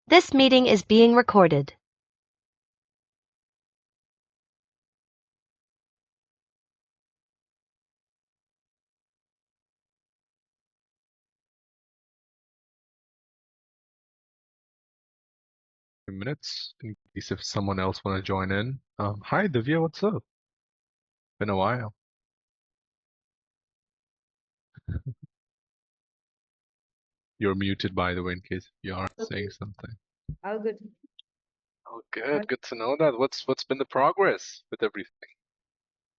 This meeting is being recorded. Minutes in case if someone else want to join in. Hi, Divya, what's up? Been a while. You're muted, by the way, in case you are saying something. All good. Oh, good. Good to know that. What's been the progress with everything?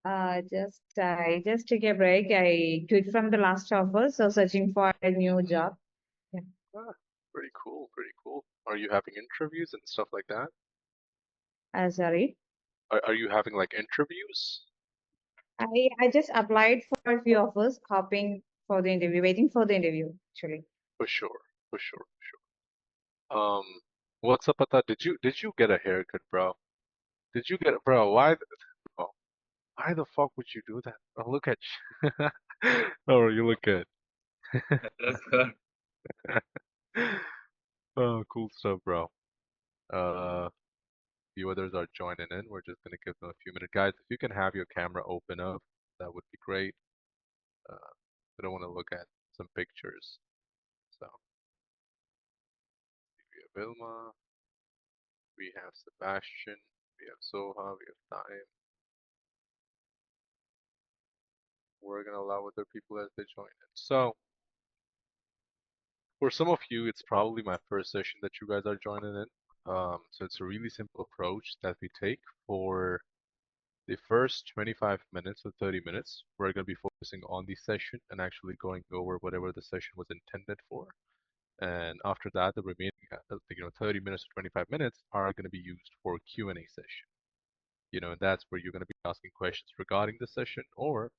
I just took a break. I quit from the last offer, so searching for a new job. Yeah. Ah, pretty cool, pretty cool. Are you having interviews and stuff like that? Sorry. Are you having like interviews? I just applied for a few offers, hoping for the interview, waiting for the interview, actually. For sure, for sure, for sure. What's up with that? Did you get a haircut, bro? Did you get it, bro? Oh, why the fuck would you do that? Oh, look at you. Oh, you look good. That's good. Oh, cool stuff, bro. Few others are joining in. We're just gonna give them a few minutes, guys. If you can have your camera open up, that would be great. I don't want to look at some pictures. So we have Vilma, we have Sebastian, we have Soha, we have Time. We're gonna allow other people as they join in. So for some of you, it's probably my first session that you guys are joining in. So it's a really simple approach that we take for the first 25 minutes or 30 minutes. We're going to be focusing on the session and actually going over whatever the session was intended for. And after that, the remaining 30 minutes to 25 minutes are going to be used for Q&A session. And that's where you're going to be asking questions regarding the session or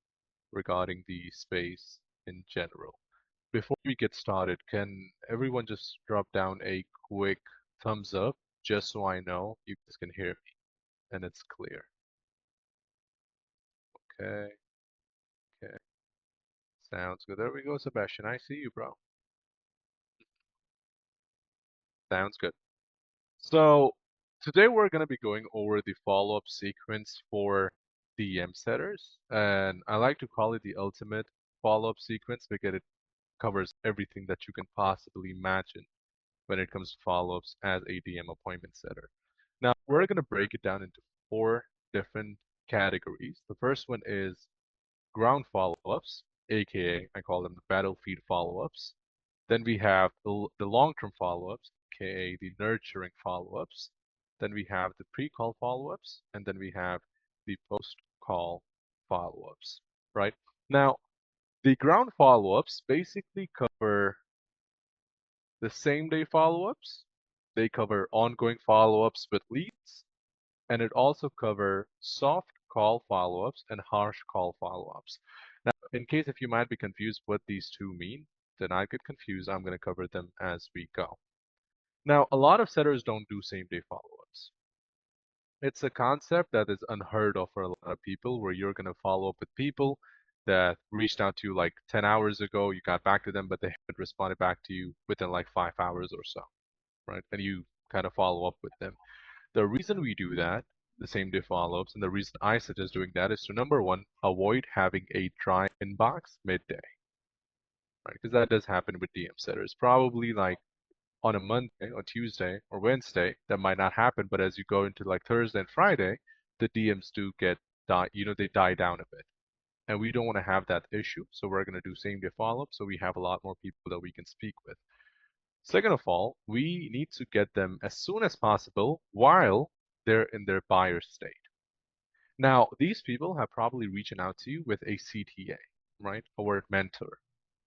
regarding the space in general. Before we get started, can everyone just drop down a quick thumbs up just so I know you guys can hear me and it's clear? Okay, okay. Sounds good. There we go, Sebastian. I see you, bro. Sounds good. So today we're going to be going over the follow-up sequence for DM setters. And I like to call it the ultimate follow-up sequence because it covers everything that you can possibly imagine when it comes to follow-ups as a DM appointment setter. Now, we're going to break it down into 4 different categories. The first one is ground follow-ups, aka I call them the battlefield follow-ups. Then we have the long-term follow-ups, aka the nurturing follow-ups. Then we have the pre-call follow-ups, and then we have the post-call follow-ups, right? Now, the ground follow-ups basically cover the same-day follow-ups. They cover ongoing follow-ups with leads, and it also cover soft call follow-ups and harsh call follow-ups. Now, in case if you might be confused what these two mean, then I get confused. I'm going to cover them as we go. Now, a lot of setters don't do same-day follow-ups. It's a concept that is unheard of for a lot of people, where you're going to follow up with people that reached out to you like 10 hours ago. You got back to them, but they haven't responded back to you within like 5 hours or so, right? And you kind of follow up with them. The reason we do that, the same day follow-ups, and the reason I suggest doing that is to, number one, avoid having a dry inbox midday, right? Because that does happen with DM setters. Probably like on a Monday or Tuesday or Wednesday, that might not happen, but as you go into like Thursday and Friday, the DMs do get they die down a bit. And we don't want to have that issue, so we're going to do same day follow-up so we have a lot more people that we can speak with. Second of all, we need to get them as soon as possible while they're in their buyer state. Now, these people have probably reaching out to you with a CTA, right? A word mentor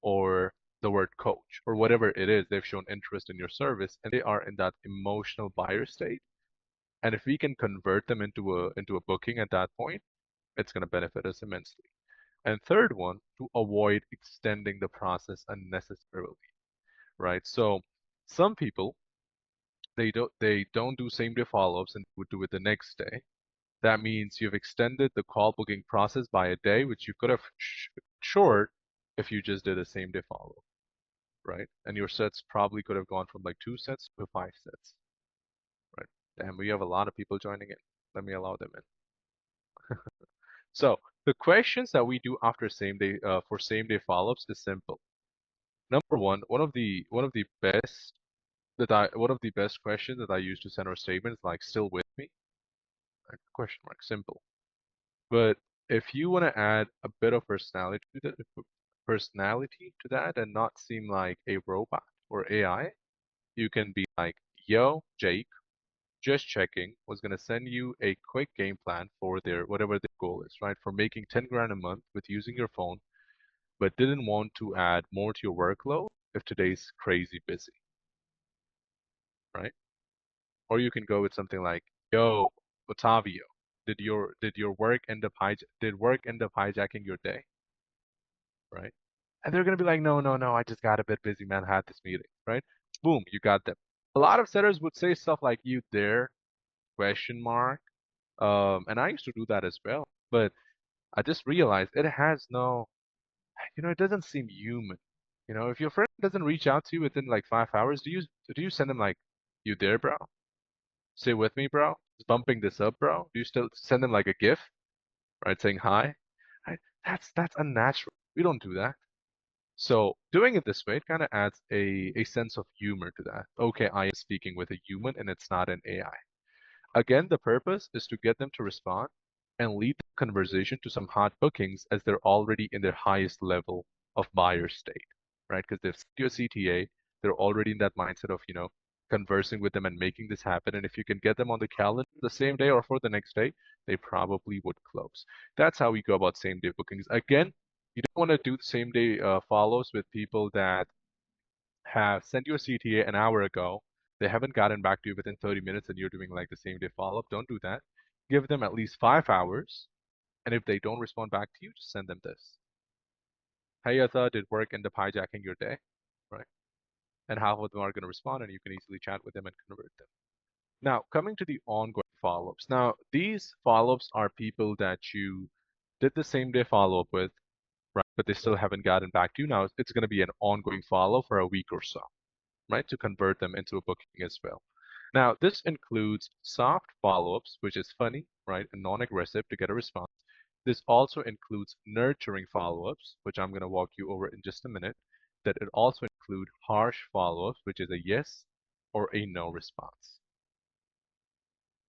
or the word coach or whatever it is. They've shown interest in your service and they are in that emotional buyer state. And if we can convert them into a booking at that point, it's going to benefit us immensely. And third one, to avoid extending the process unnecessarily, right? So some people they don't do same day follow-ups and would do it the next day. That means you've extended the call booking process by a day, which you could have short if you just did a same day follow. right? And your sets probably could have gone from like 2 sets to 5 sets, right? And we have a lot of people joining in. Let me allow them in. So the questions that we do after same day for same day follow-ups is simple. Number one, one of the best questions that I use to send our statements like still with me? Question mark, simple. But if you want to add a bit of personality to that and not seem like a robot or AI, you can be like, yo, Jake, just checking, was gonna send you a quick game plan for their whatever their goal is, right? For making 10 grand a month with using your phone, but didn't want to add more to your workload if today's crazy busy, right? Or you can go with something like, yo, Otavio, did work end up hijacking your day, right? And they're gonna be like, no, no, no, I just got a bit busy, man, had this meeting, right? Boom, you got them. A lot of setters would say stuff like you there, question mark. And I used to do that as well, but I just realized it has no, it doesn't seem human. If your friend doesn't reach out to you within like 5 hours, do you send them like, you there, bro? Stay with me, bro? Just bumping this up, bro? Do you still send them like a GIF, right, saying hi? Right? That's unnatural. We don't do that. So doing it this way, it kind of adds a sense of humor to that. Okay, I am speaking with a human and it's not an AI. Again, the purpose is to get them to respond and lead the conversation to some hot bookings as they're already in their highest level of buyer state, right? Because they've set your CTA, they're already in that mindset of, conversing with them and making this happen. And if you can get them on the calendar the same day or for the next day, they probably would close. That's how we go about same day bookings. Again, you don't want to do the same day follows with people that have sent you a CTA an hour ago. They haven't gotten back to you within 30 minutes and you're doing like the same day follow-up. Don't do that. Give them at least 5 hours. And if they don't respond back to you, just send them this. Hey, Yatha, did work end up hijacking your day? Right? And half of them are going to respond and you can easily chat with them and convert them. Now, coming to the ongoing follow-ups. Now, these follow-ups are people that you did the same day follow-up with, right? But they still haven't gotten back to you. Now, it's going to be an ongoing follow for a week or so, right, to convert them into a booking as well. Now, this includes soft follow-ups, which is funny, right, and non-aggressive to get a response. This also includes nurturing follow-ups, which I'm going to walk you over in just a minute. That it also include harsh follow-ups, which is a yes or a no response,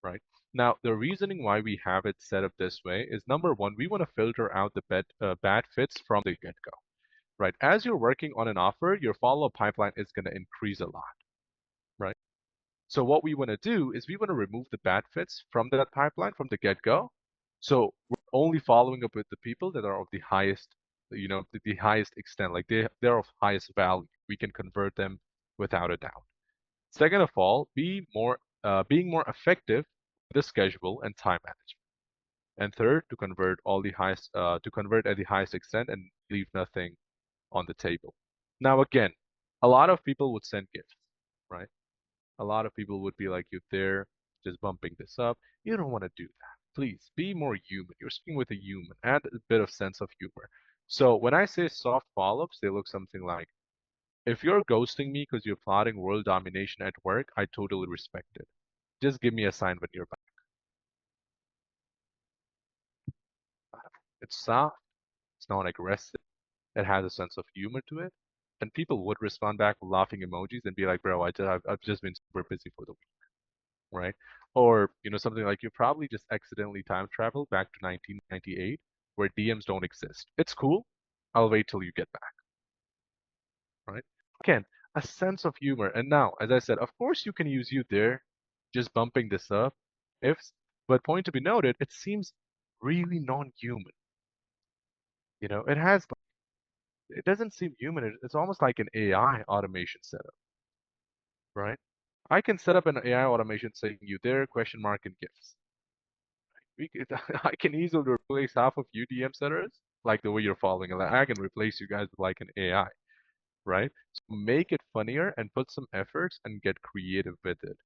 right? Now, the reasoning why we have it set up this way is number one, we want to filter out the bad fits from the get-go, right? As you're working on an offer, your follow-up pipeline is going to increase a lot, right? So what we want to do is we want to remove the bad fits from that pipeline from the get-go. So we're only following up with the people that are of the highest, the highest extent, like they're of highest value. We can convert them without a doubt. Second of all, being more effective with the schedule and time management. And third, to convert at the highest extent and leave nothing on the table. Now again, a lot of people would send gifts, right? A lot of people would be like, you there, just bumping this up. You don't want to do that. Please be more human. You're speaking with a human. Add a bit of sense of humor. So when I say soft follow-ups, they look something like, if you're ghosting me because you're plotting world domination at work, I totally respect it. Just give me a sign when you're back. It's soft. It's not aggressive. It has a sense of humor to it. And people would respond back with laughing emojis and be like, bro, I've just been super busy for the week. Right? Or, something like you probably just accidentally time traveled back to 1998 where DMs don't exist. It's cool. I'll wait till you get back. Right? Again, a sense of humor. And now, as I said, of course you can use you there, just bumping this up. If, but point to be noted, it seems really non-human. It doesn't seem human. It's almost like an AI automation setup, right? I can set up an AI automation saying you there, question mark, and gifts. I can easily replace half of you DM setters like the way you're following. Like I can replace you guys with like an AI, right? So make it funnier and put some efforts and get creative with it.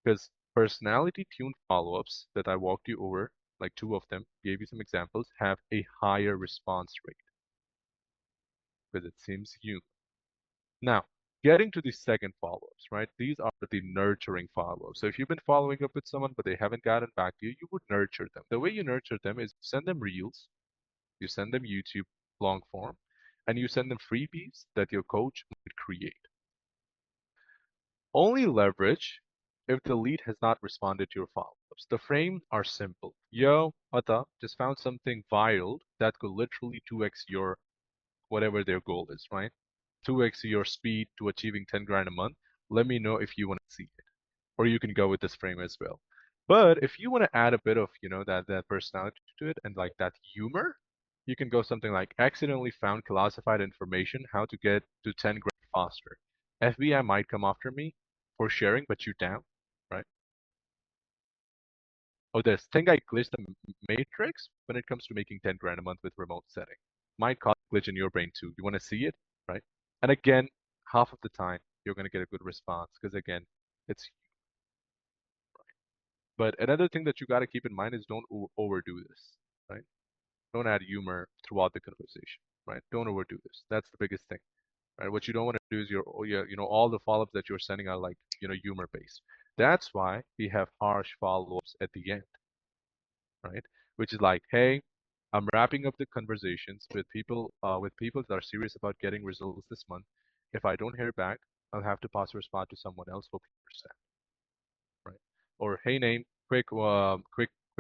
Because personality tuned follow-ups that I walked you over, like 2 of them, gave you some examples, have a higher response rate because it seems human. Now, getting to the second follow-ups, right? These are the nurturing follow-ups. So if you've been following up with someone but they haven't gotten back to you, you would nurture them. The way you nurture them is send them reels, you send them YouTube long form, and you send them freebies that your coach might create. Only leverage if the lead has not responded to your follow-ups. The frames are simple. Yo, Ata, just found something viral that could literally 2x your whatever their goal is, right? 2x your speed to achieving 10 grand a month. Let me know if you want to see it. Or you can go with this frame as well. But if you want to add a bit of, that personality to it and like that humor, you can go something like accidentally found classified information, how to get to 10 grand faster. FBI might come after me for sharing, but you down, right? Oh, this thing I glitched the matrix when it comes to making 10 grand a month with remote setting. Might cause a glitch in your brain too. You want to see it, right? And again, half of the time you're going to get a good response because again, it's. But another thing that you got to keep in mind is don't overdo this, right? Don't add humor throughout the conversation, right? Don't overdo this. That's the biggest thing, right? What you don't want to do is all the follow-ups that you're sending are like, humor based. That's why we have harsh follow-ups at the end, right? Which is like, hey, I'm wrapping up the conversations with people that are serious about getting results this month. If I don't hear back, I'll have to pass your spot to someone else. Hope you understand, right? Or hey, name, quick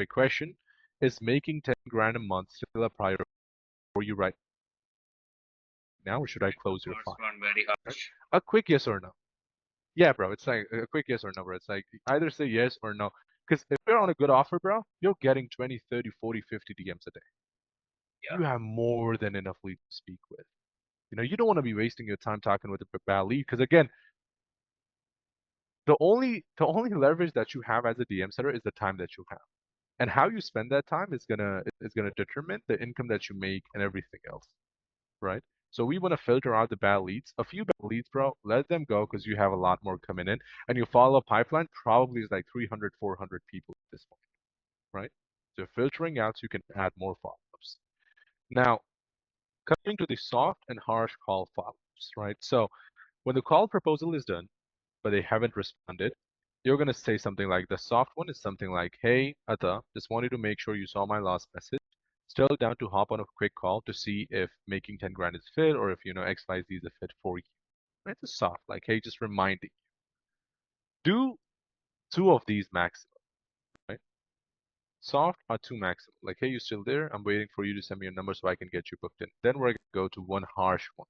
question: is making 10 grand a month still a priority for you right now, or should I close your First file? one very Right? harsh. A quick yes or no. Yeah, bro. It's like a quick yes or no, bro. It's like either say yes or no. Because if you're on a good offer, bro, you're getting 20, 30, 40, 50 DMs a day. Yeah. You have more than enough leads to speak with. You don't want to be wasting your time talking with a bad lead because again, the only leverage that you have as a DM setter is the time that you have. And how you spend that time is gonna determine the income that you make and everything else, right? So we want to filter out the bad leads. A few bad leads, bro, let them go because you have a lot more coming in, and your follow-up pipeline probably is like 300, 400 people at this point, right? So filtering out so you can add more follow-ups. Now, coming to the soft and harsh call follow-ups, right? So when the call proposal is done, but they haven't responded, you're going to say something like the soft one is something like, hey, Ata, just wanted to make sure you saw my last message. Still down to hop on a quick call to see if making 10 grand is fit or if, XYZ is a fit for you. Right? It's soft, like, hey, just reminding. Do two of these maximum, right? Soft are two maximum. Like, hey, you still there? I'm waiting for you to send me your number so I can get you booked in. Then we're going to go to one harsh one,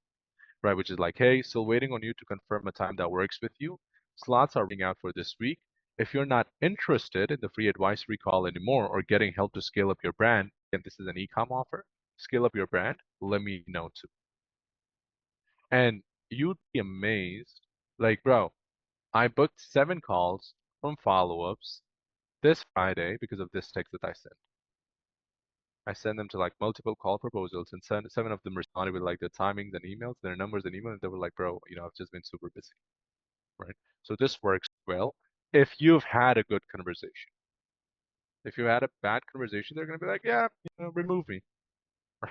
right? Which is like, hey, still waiting on you to confirm a time that works with you. Slots are running out for this week. If you're not interested in the free advisory call anymore or getting help to scale up your brand, and this is an e-com offer, scale up your brand, let me know too. And you'd be amazed. Like, bro, I booked 7 calls from follow-ups this Friday because of this text that I sent. I sent them to like multiple call proposals and 7 of them responded with like their timings and emails, their numbers and emails. And they were like, bro, I've just been super busy, right? So this works well if you've had a good conversation. If you had a bad conversation, they're going to be like, yeah, remove me,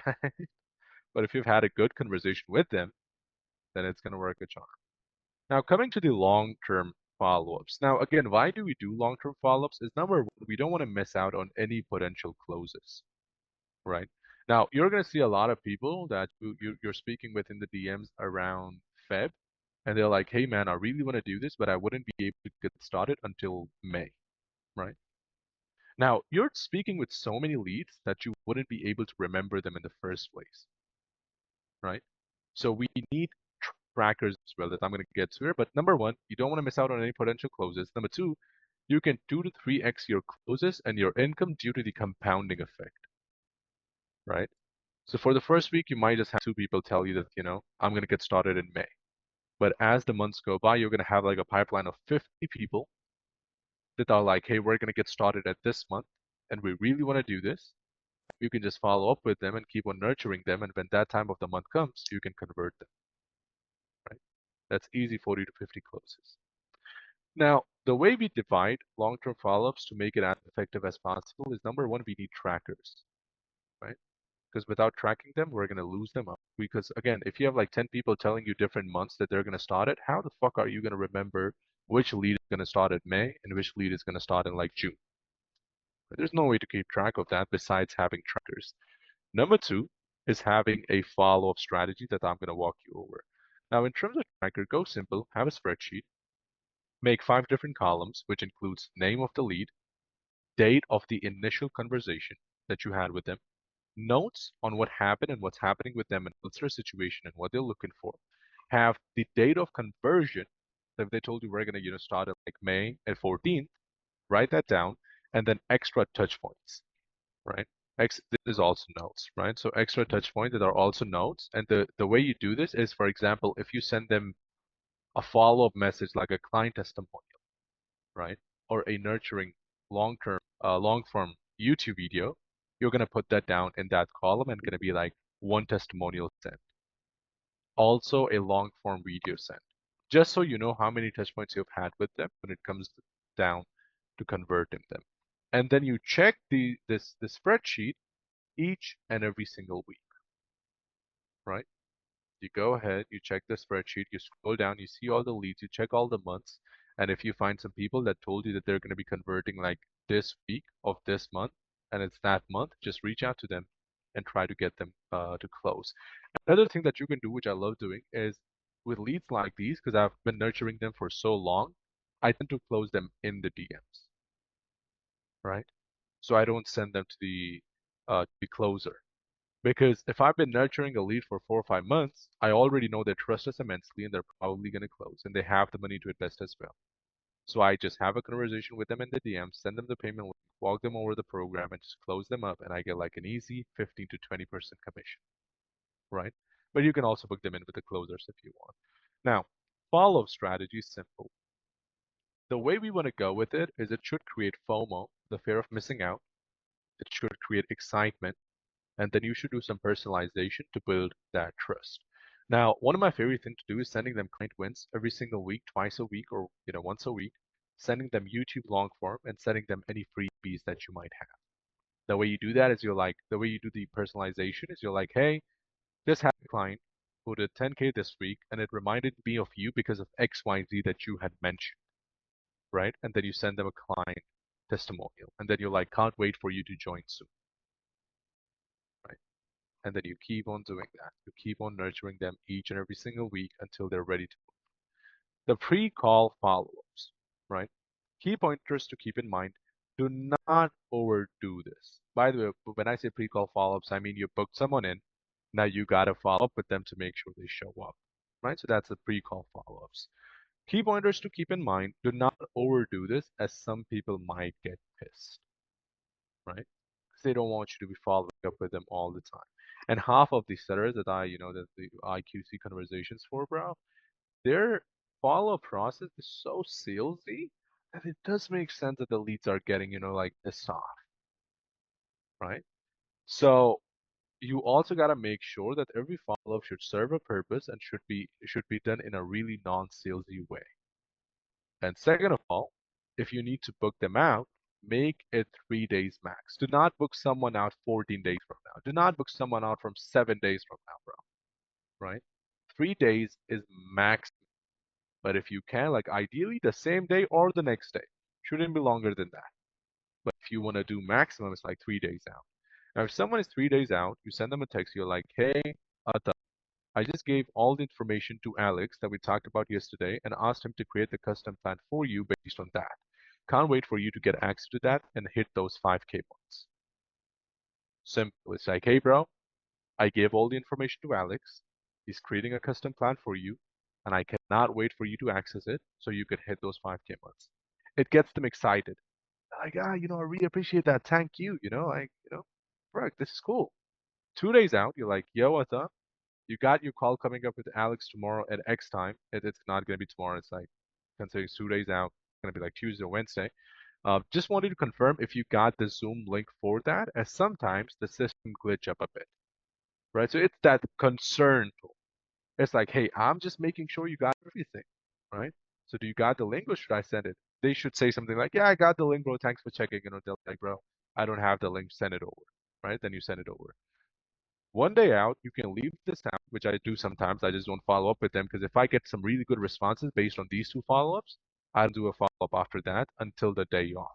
right? But if you've had a good conversation with them, then it's going to work a charm. Now, coming to the long-term follow-ups. Now, again, why do we do long-term follow-ups? Is number one, we don't want to miss out on any potential closes, right? Now, you're going to see a lot of people that you're speaking with in the DMs around Feb, and they're like, hey, man, I really want to do this, but I wouldn't be able to get started until May, right? Now, you're speaking with so many leads that you wouldn't be able to remember them in the first place, right? So we need trackers as well that I'm going to get to here. But number one, you don't want to miss out on any potential closes. Number two, you can 2 to 3x your closes and your income due to the compounding effect, right? So for the first week, you might just have 2 people tell you that, I'm going to get started in May. But as the months go by, you're going to have like a pipeline of 50 people that are like, hey, we're going to get started at this month and we really want to do this. You can just follow up with them and keep on nurturing them. And when that time of the month comes, you can convert them, right? That's easy 40 to 50 closes. Now, the way we divide long-term follow-ups to make it as effective as possible is number one, we need trackers, right? because without tracking them, we're going to lose them up. Because again, if you have like 10 people telling you different months that they're going to start it, how the fuck are you going to remember which lead is going to start in May and which lead is going to start in like June? There's no way to keep track of that besides having trackers. Number two is having a follow-up strategy that I'm going to walk you over. Now, in terms of tracker, go simple, have a spreadsheet, make 5 different columns, which includes name of the lead, date of the initial conversation that you had with them, notes on what happened and what's happening with them and what's their situation and what they're looking for. Have the date of conversion. So if they told you we're going to start at like May at 14th, write that down, and then extra touch points, right? This is also notes, right? So extra touch points that are also notes. And the way you do this is, for example, if you send them a follow-up message like a client testimonial, right? Or a nurturing long-form YouTube video, you're going to put that down in that column and going to be like one testimonial sent. Also a long-form video sent. Just so you know how many touch points you've had with them when it comes down to converting them. And then you check the spreadsheet each and every single week, right? You go ahead, you check the spreadsheet, you scroll down, you see all the leads, you check all the months, and if you find some people that told you that they're going to be converting like this week of this month, and it's that month, just reach out to them and try to get them to close. Another thing that you can do, which I love doing, is with leads like these, because I've been nurturing them for so long, I tend to close them in the DMs, right? So I don't send them to the closer. Because if I've been nurturing a lead for 4 or 5 months, I already know they trust us immensely and they're probably going to close and they have the money to invest as well. So I just have a conversation with them in the DM, send them the payment link, walk them over the program and just close them up and I get like an easy 15 to 20% commission, right? But you can also book them in with the closers if you want. Now, follow-up strategy is simple. The way we want to go with it is it should create FOMO, the fear of missing out. It should create excitement. And then you should do some personalization to build that trust. Now, one of my favorite things to do is sending them client wins every single week, twice a week, or once a week, sending them YouTube long form and sending them any freebies that you might have. The way you do that is the way you do the personalization is you're like, hey, this had a client who did 10K this week, and it reminded me of you because of XYZ that you had mentioned, right? And then you send them a client testimonial, and then you're like, can't wait for you to join soon, right? And then you keep on doing that. You keep on nurturing them each and every single week until they're ready to move. The pre-call follow-ups, right? Key pointers to keep in mind. Do not overdo this. By the way, when I say pre-call follow-ups, I mean you booked someone in. Now you got to follow up with them to make sure they show up, right? So that's the pre-call follow-ups. Key pointers to keep in mind. Do not overdo this as some people might get pissed, right? Because they don't want you to be following up with them all the time. And half of the setters that that the IQC conversations for, bro, their follow-up process is so salesy that it does make sense that the leads are getting, like pissed off, right? So you also got to make sure that every follow-up should serve a purpose and should be done in a really non-salesy way. And second of all, if you need to book them out, make it 3 days max. Do not book someone out 14 days from now. Do not book someone out from 7 days from now, bro. Right? 3 days is max. But if you can, like ideally the same day or the next day. Shouldn't be longer than that. But if you want to do maximum, it's like 3 days out. Now, if someone is 3 days out, you send them a text. You're like, hey, Atta, I just gave all the information to Alex that we talked about yesterday and asked him to create the custom plan for you based on that. Can't wait for you to get access to that and hit those 5K points. Simple. It's like, hey, bro, I gave all the information to Alex. He's creating a custom plan for you, and I cannot wait for you to access it so you can hit those 5K months. It gets them excited. They're like, I really appreciate that. Thank you. Bro, this is cool. 2 days out, you're like, yo, what's up? You got your call coming up with Alex tomorrow at X time. It's not going to be tomorrow. It's like, considering it's 2 days out, it's going to be like Tuesday or Wednesday. Just wanted to confirm if you got the Zoom link for that, as sometimes the system glitch up a bit, right? So it's that concern tool. It's like, hey, I'm just making sure you got everything, right? So do you got the link or should I send it? They should say something like, yeah, I got the link, bro. Thanks for checking. They'll be like, bro, I don't have the link. Send it over, right? Then you send it over. One day out, you can leave this out, which I do sometimes. I just don't follow up with them because if I get some really good responses based on these two follow-ups, I don't do a follow-up after that until the day off.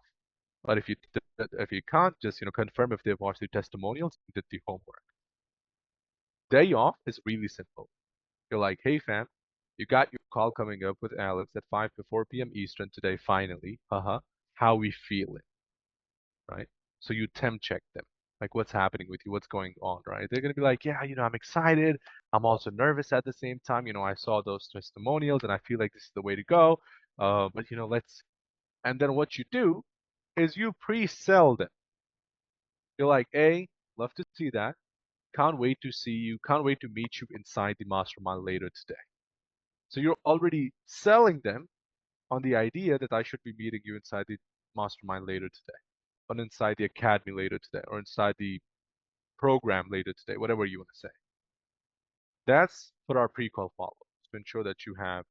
But if you can't, just confirm if they've watched the testimonials and did the homework. Day off is really simple. You're like, hey fam, you got your call coming up with Alex at 5 to 4 p.m. Eastern today, finally. How we feeling, right? So you temp check them. Like, what's happening with you? What's going on, right? They're gonna be like, yeah, I'm excited. I'm also nervous at the same time. I saw those testimonials and I feel like this is the way to go. But let's. And then what you do is you pre-sell them. You're like, hey, love to see that. Can't wait to see you. Can't wait to meet you inside the mastermind later today. So you're already selling them on the idea that I should be meeting you inside the mastermind later today, or inside the academy later today, or inside the program later today, whatever you want to say. That's for our pre-call follow-ups to ensure that you have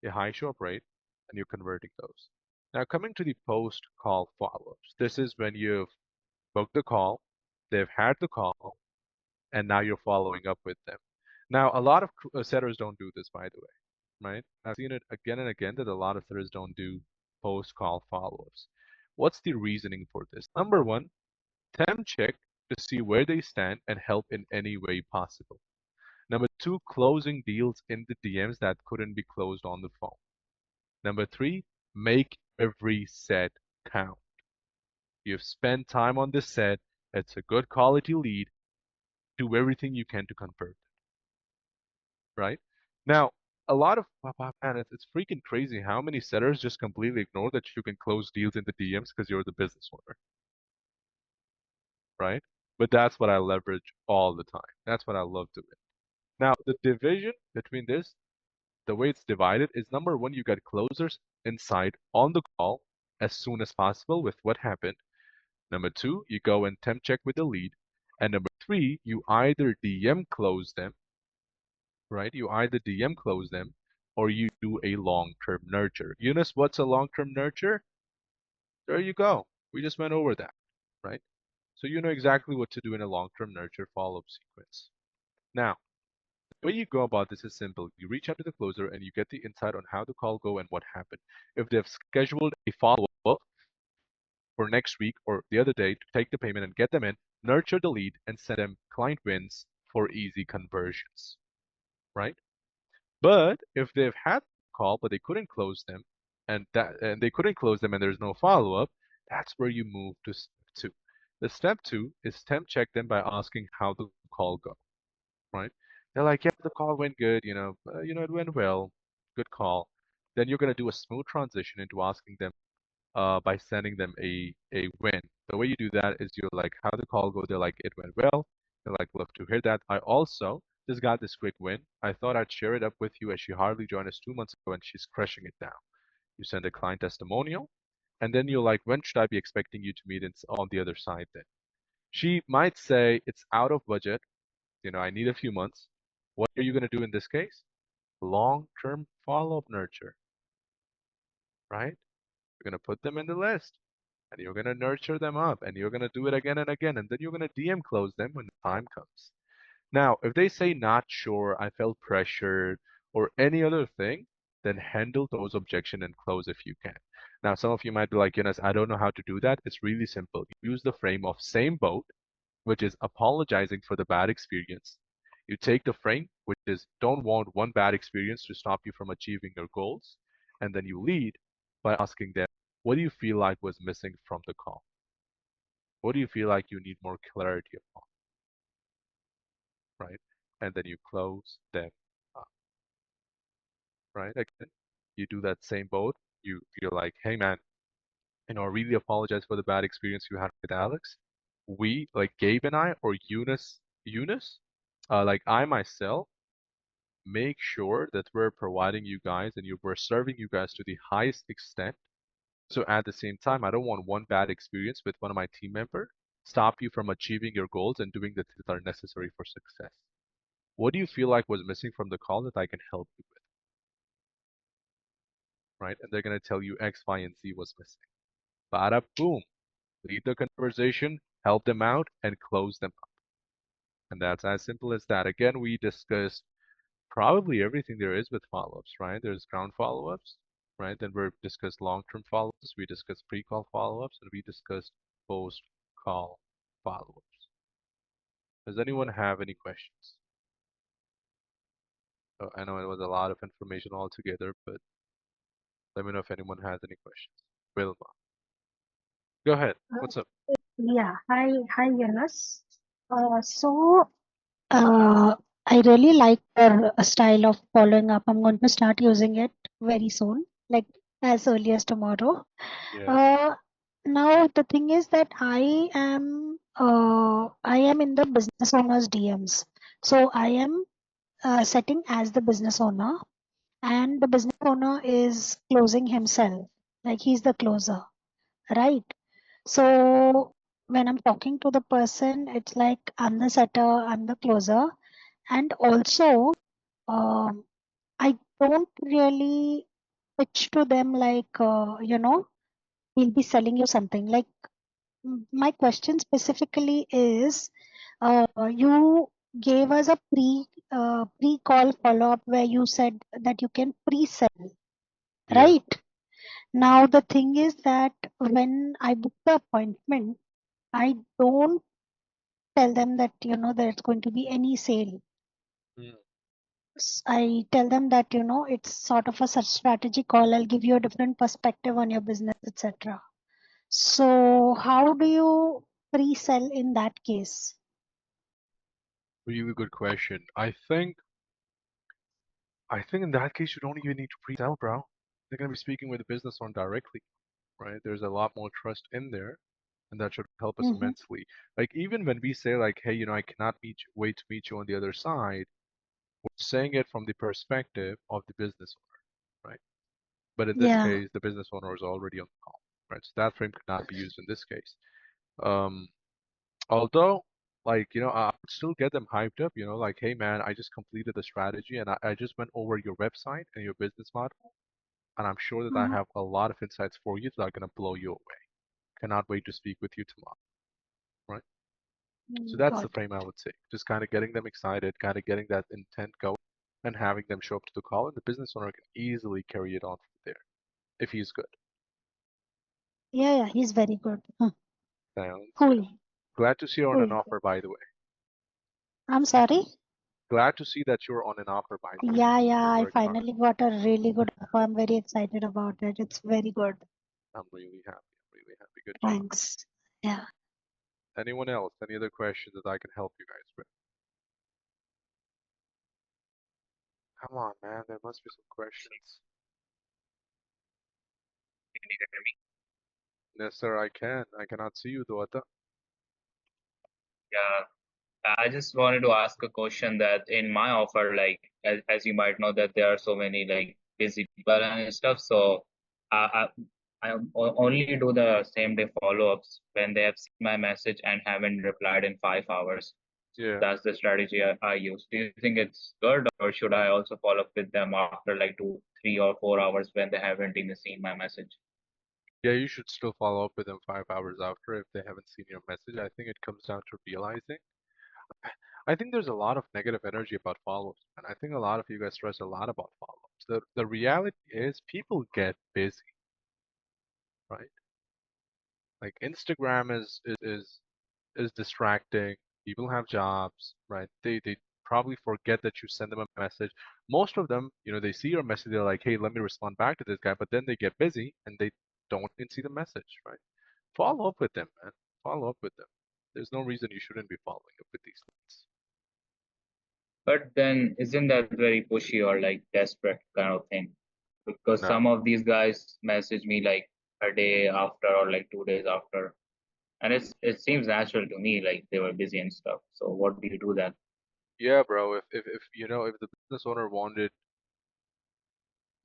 a high show-up rate and you're converting those. Now, coming to the post-call follow-ups, this is when you've booked the call, they've had the call, and now you're following up with them. Now, a lot of setters don't do this, by the way, right? I've seen it again and again that a lot of setters don't do post-call follow-ups. What's the reasoning for this? Number one, temp check to see where they stand and help in any way possible. Number two, closing deals in the DMs that couldn't be closed on the phone. Number three, make every set count. You've spent time on this set, it's a good quality lead, do everything you can to convert it, right? Now, a lot of, man, it's freaking crazy how many setters just completely ignore that you can close deals in the DMs because you're the business owner, right? But that's what I leverage all the time. That's what I love doing. Now, the division between this, the way it's divided is number one, you get closers inside on the call as soon as possible with what happened. Number two, you go and temp check with the lead. And number three, you either DM close them, right? You either DM close them or you do a long-term nurture. Eunice, what's a long-term nurture? There you go. We just went over that, right? So you know exactly what to do in a long-term nurture follow-up sequence. Now, the way you go about this is simple. You reach out to the closer and you get the insight on how the call go and what happened. If they've scheduled a follow-up for next week or the other day to take the payment and get them in, nurture the lead and send them client wins for easy conversions, right? But if they've had the call but they couldn't close them and there's no follow-up, that's where you move to step two. The step two is temp check them by asking how the call go, right? They're like, yeah, the call went good, it went well, good call. Then you're gonna do a smooth transition into asking them by sending them a win. The way you do that is you're like, how the call go? They're like, it went well. They're like, love to hear that. I also just got this quick win. I thought I'd share it up with you as she hardly joined us 2 months ago and she's crushing it now. You send a client testimonial, and then you're like, when should I be expecting you to meet on the other side then? She might say, it's out of budget. I need a few months. What are you going to do in this case? Long-term follow-up nurture, right? You're going to put them in the list and you're going to nurture them up and you're going to do it again and again. And then you're going to DM close them when the time comes. Now, if they say not sure, I felt pressured or any other thing, then handle those objection and close if you can. Now, some of you might be like, Yanis, I don't know how to do that. It's really simple. Use the frame of same boat, which is apologizing for the bad experience. You take the frame, which is don't want one bad experience to stop you from achieving your goals. And then you lead by asking them, what do you feel like was missing from the call? What do you feel like you need more clarity upon? Right? And then you close them up. Right? Again, you do that same boat. You're like, hey man, I really apologize for the bad experience you had with Alex. We, like Gabe and I, or Eunice, like I myself, make sure that we're providing you guys and we're serving you guys to the highest extent. So at the same time, I don't want one bad experience with one of my team member stop you from achieving your goals and doing the things that are necessary for success. What do you feel like was missing from the call that I can help you with? Right? And they're going to tell you X, Y, and Z was missing. Bada boom. Lead the conversation, help them out, and close them up. And that's as simple as that. Again, we discussed probably everything there is with follow-ups, right? There's ground follow-ups, right? Then we discussed long-term follow-ups, we discussed pre-call follow-ups, and we discussed post-call follow-ups. Does anyone have any questions? I know it was a lot of information altogether, but let me know if anyone has any questions. Wilma, go ahead. What's up? Yeah, hi, Jonas. So, uh, I really like your style of following up. I'm going to start using it very soon, like as early as tomorrow. Yeah, Uh, Now the thing is that I am in the business owner's DMs. So I am setting as the business owner, and the business owner is closing himself, like he's the closer, right? So when I'm talking to the person, it's like I'm the setter, I'm the closer, and also um, I don't really pitch to them like we'll be selling you something. Like my question specifically is, you gave us a pre-call follow-up where you said that you can pre-sell, yeah. right? Now the thing is that when I book the appointment, I don't tell them that there's going to be any sale. Mm. I tell them that it's sort of a such strategy call. I'll give you a different perspective on your business, etc. So how do you pre-sell in that case? Really good question. I think in that case you don't even need to pre-sell, bro. They're gonna be speaking with the business owner directly, right? There's a lot more trust in there, and that should help us Mm-hmm. immensely. Like even when we say like, hey, I cannot wait to meet you on the other side, we're saying it from the perspective of the business owner, right? But in this Yeah, case, the business owner is already on the call, right? So that frame could not be used in this case. Um, Although, like, I would still get them hyped up, like, hey man, I just completed the strategy and I just went over your website and your business model, and I'm sure that I uh, have a lot of insights for you that are gonna blow you away. Cannot wait to speak with you tomorrow, right? So that's the got frame I it. would say. Just kind of getting them excited, kind of getting that intent going, and having them show up to the call, and the business owner can easily carry it on from there if he's good. Yeah, he's very good. Sounds good. Cool, Glad to see you're on an cool. offer, by the way. I'm sorry. Glad to see that you're on an offer, by the way. Yeah, You're I working on it. finally got a really good offer. I'm very excited about it. It's very good. I'm really happy. I'm really happy. Good job. Thanks. Yeah. Anyone else? Any other questions that I can help you guys with? Come on, man. There must be some questions. Can you hear me? Yes, sir, I can. I cannot see you, though. Yeah, I just wanted to ask a question that in my offer, like as you might know, that there are so many like busy people and stuff. So I only do the same day follow-ups when they have seen my message and haven't replied in 5 hours. Yeah. That's the strategy I use. Do you think it's good, or should I also follow up with them after like 2, 3, or 4 hours when they haven't even seen my message? Yeah, you should still follow up with them 5 hours after if they haven't seen your message. I think it comes down to realizing. I think there's a lot of negative energy about follow-ups, and I think a lot of you guys stress a lot about follow-ups. The reality is people get busy, right? Like Instagram is distracting. People have jobs, right? They probably forget that you send them a message. Most of them, they see your message, they're like, hey, let me respond back to this guy, but then they get busy and they don't even see the message, right? Follow up with them, man. Follow up with them. There's no reason you shouldn't be following up with these things. But then isn't that very pushy or like desperate kind of thing? Because No. some of these guys message me like a day after or like 2 days after, and it seems natural to me, like they were busy and stuff. So what do you do then? Yeah, bro. If the business owner wanted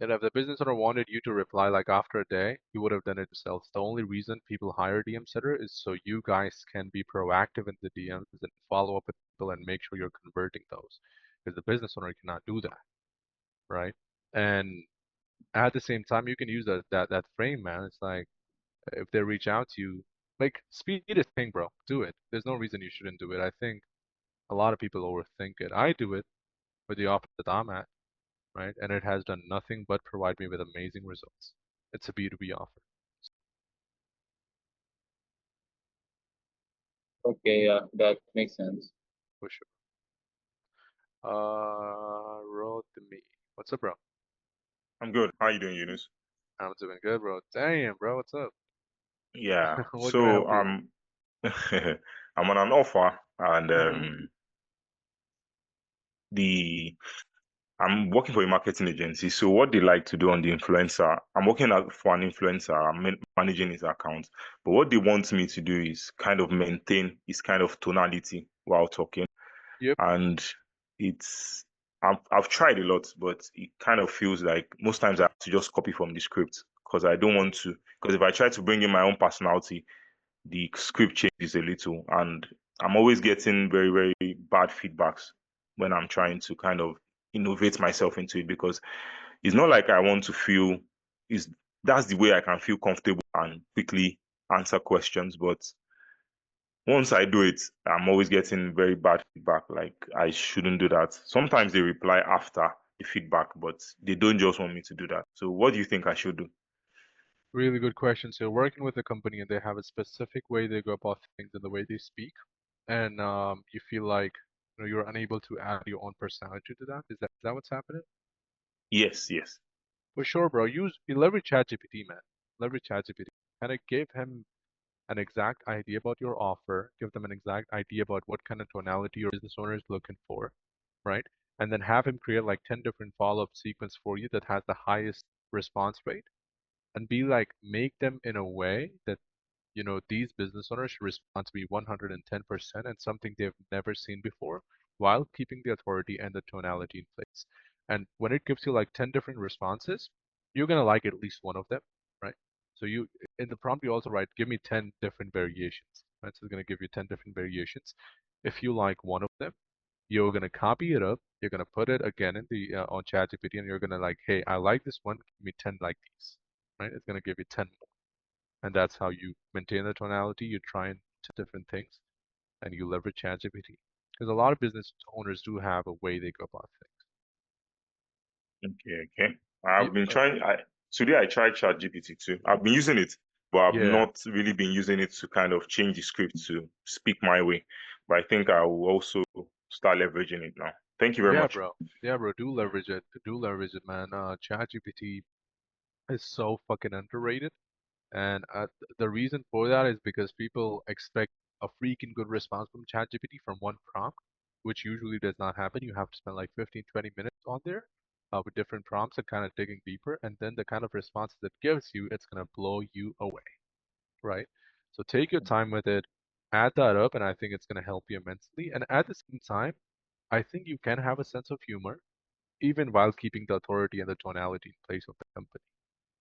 And if the business owner wanted you to reply like after a day, he would have done it themselves. The only reason people hire DM setter is so you guys can be proactive in the DMs and follow up with people and make sure you're converting those. Because the business owner cannot do that, right? And at the same time, you can use that frame, man. It's like if they reach out to you, like speed is king, bro. Do it. There's no reason you shouldn't do it. I think A lot of people overthink it. I do it with the offer that I'm at, right? And it has done nothing but provide me with amazing results. It's a B2B offer. Okay, yeah, that makes sense. For sure. Road to me. What's up, bro? I'm good. How you doing, Eunice? I'm doing good, bro. Damn, bro, what's up? Yeah. What can I So help you I'm on an offer, and with? Mm-hmm. the I'm working for a marketing agency. So what they like to do on the influencer, I'm working for an influencer. I'm managing his account. But what they want me to do is kind of maintain his kind of tonality while talking. Yep. And it's I've tried a lot, but it kind of feels like most times I have to just copy from the script because I don't want to. Because if I try to bring in my own personality, the script changes a little, and I'm always getting very, very bad feedbacks when I'm trying to kind of innovate myself into it because it's not like I want to feel is that's the way I can feel comfortable and quickly answer questions, but once I do it, I'm always getting very bad feedback. Like I shouldn't do that. Sometimes they reply after the feedback, but they don't just want me to do that. So what do you think I should do? Really good question. So you're working with a company and they have a specific way they go about things and the way they speak, and you feel like you're unable to add your own personality to that. Is that what's happening? Yes, yes. For sure, bro. You leverage ChatGPT, man. Leverage ChatGPT. Kind of give him an exact idea about your offer, give them an exact idea about what kind of tonality your business owner is looking for, right? And then have him create like 10 different follow-up sequence for you that has the highest response rate and be like, make them in a way that these business owners respond to be 110% and something they've never seen before while keeping the authority and the tonality in place. And when it gives you like 10 different responses, you're going to like at least one of them, right? So you in the prompt, you also write, give me 10 different variations, right? So it's going to give you 10 different variations. If you like one of them, you're going to copy it up. You're going to put it again in the on ChatGPT and you're going to like, hey, I like this one. Give me 10 like these, right? It's going to give you 10 more. And that's how you maintain the tonality. You try and different things, and you leverage ChatGPT. Because a lot of business owners do have a way they go about Okay, okay. things. I've been trying. Today I tried ChatGPT too. I've been using it, but I've Yeah, not really been using it to kind of change the script to speak my way. But I think I will also start leveraging it now. Thank you very yeah, much. bro. Yeah, bro. Do leverage it. Do leverage it, man. ChatGPT is so fucking underrated. And the reason for that is because people expect a freaking good response from ChatGPT from one prompt, which usually does not happen. You have to spend like 15, 20 minutes on there with different prompts and kind of digging deeper. And then the kind of responses it gives you, it's going to blow you away, right? So take your time with it, add that up, and I think it's going to help you immensely. And at the same time, I think you can have a sense of humor even while keeping the authority and the tonality in place of the company.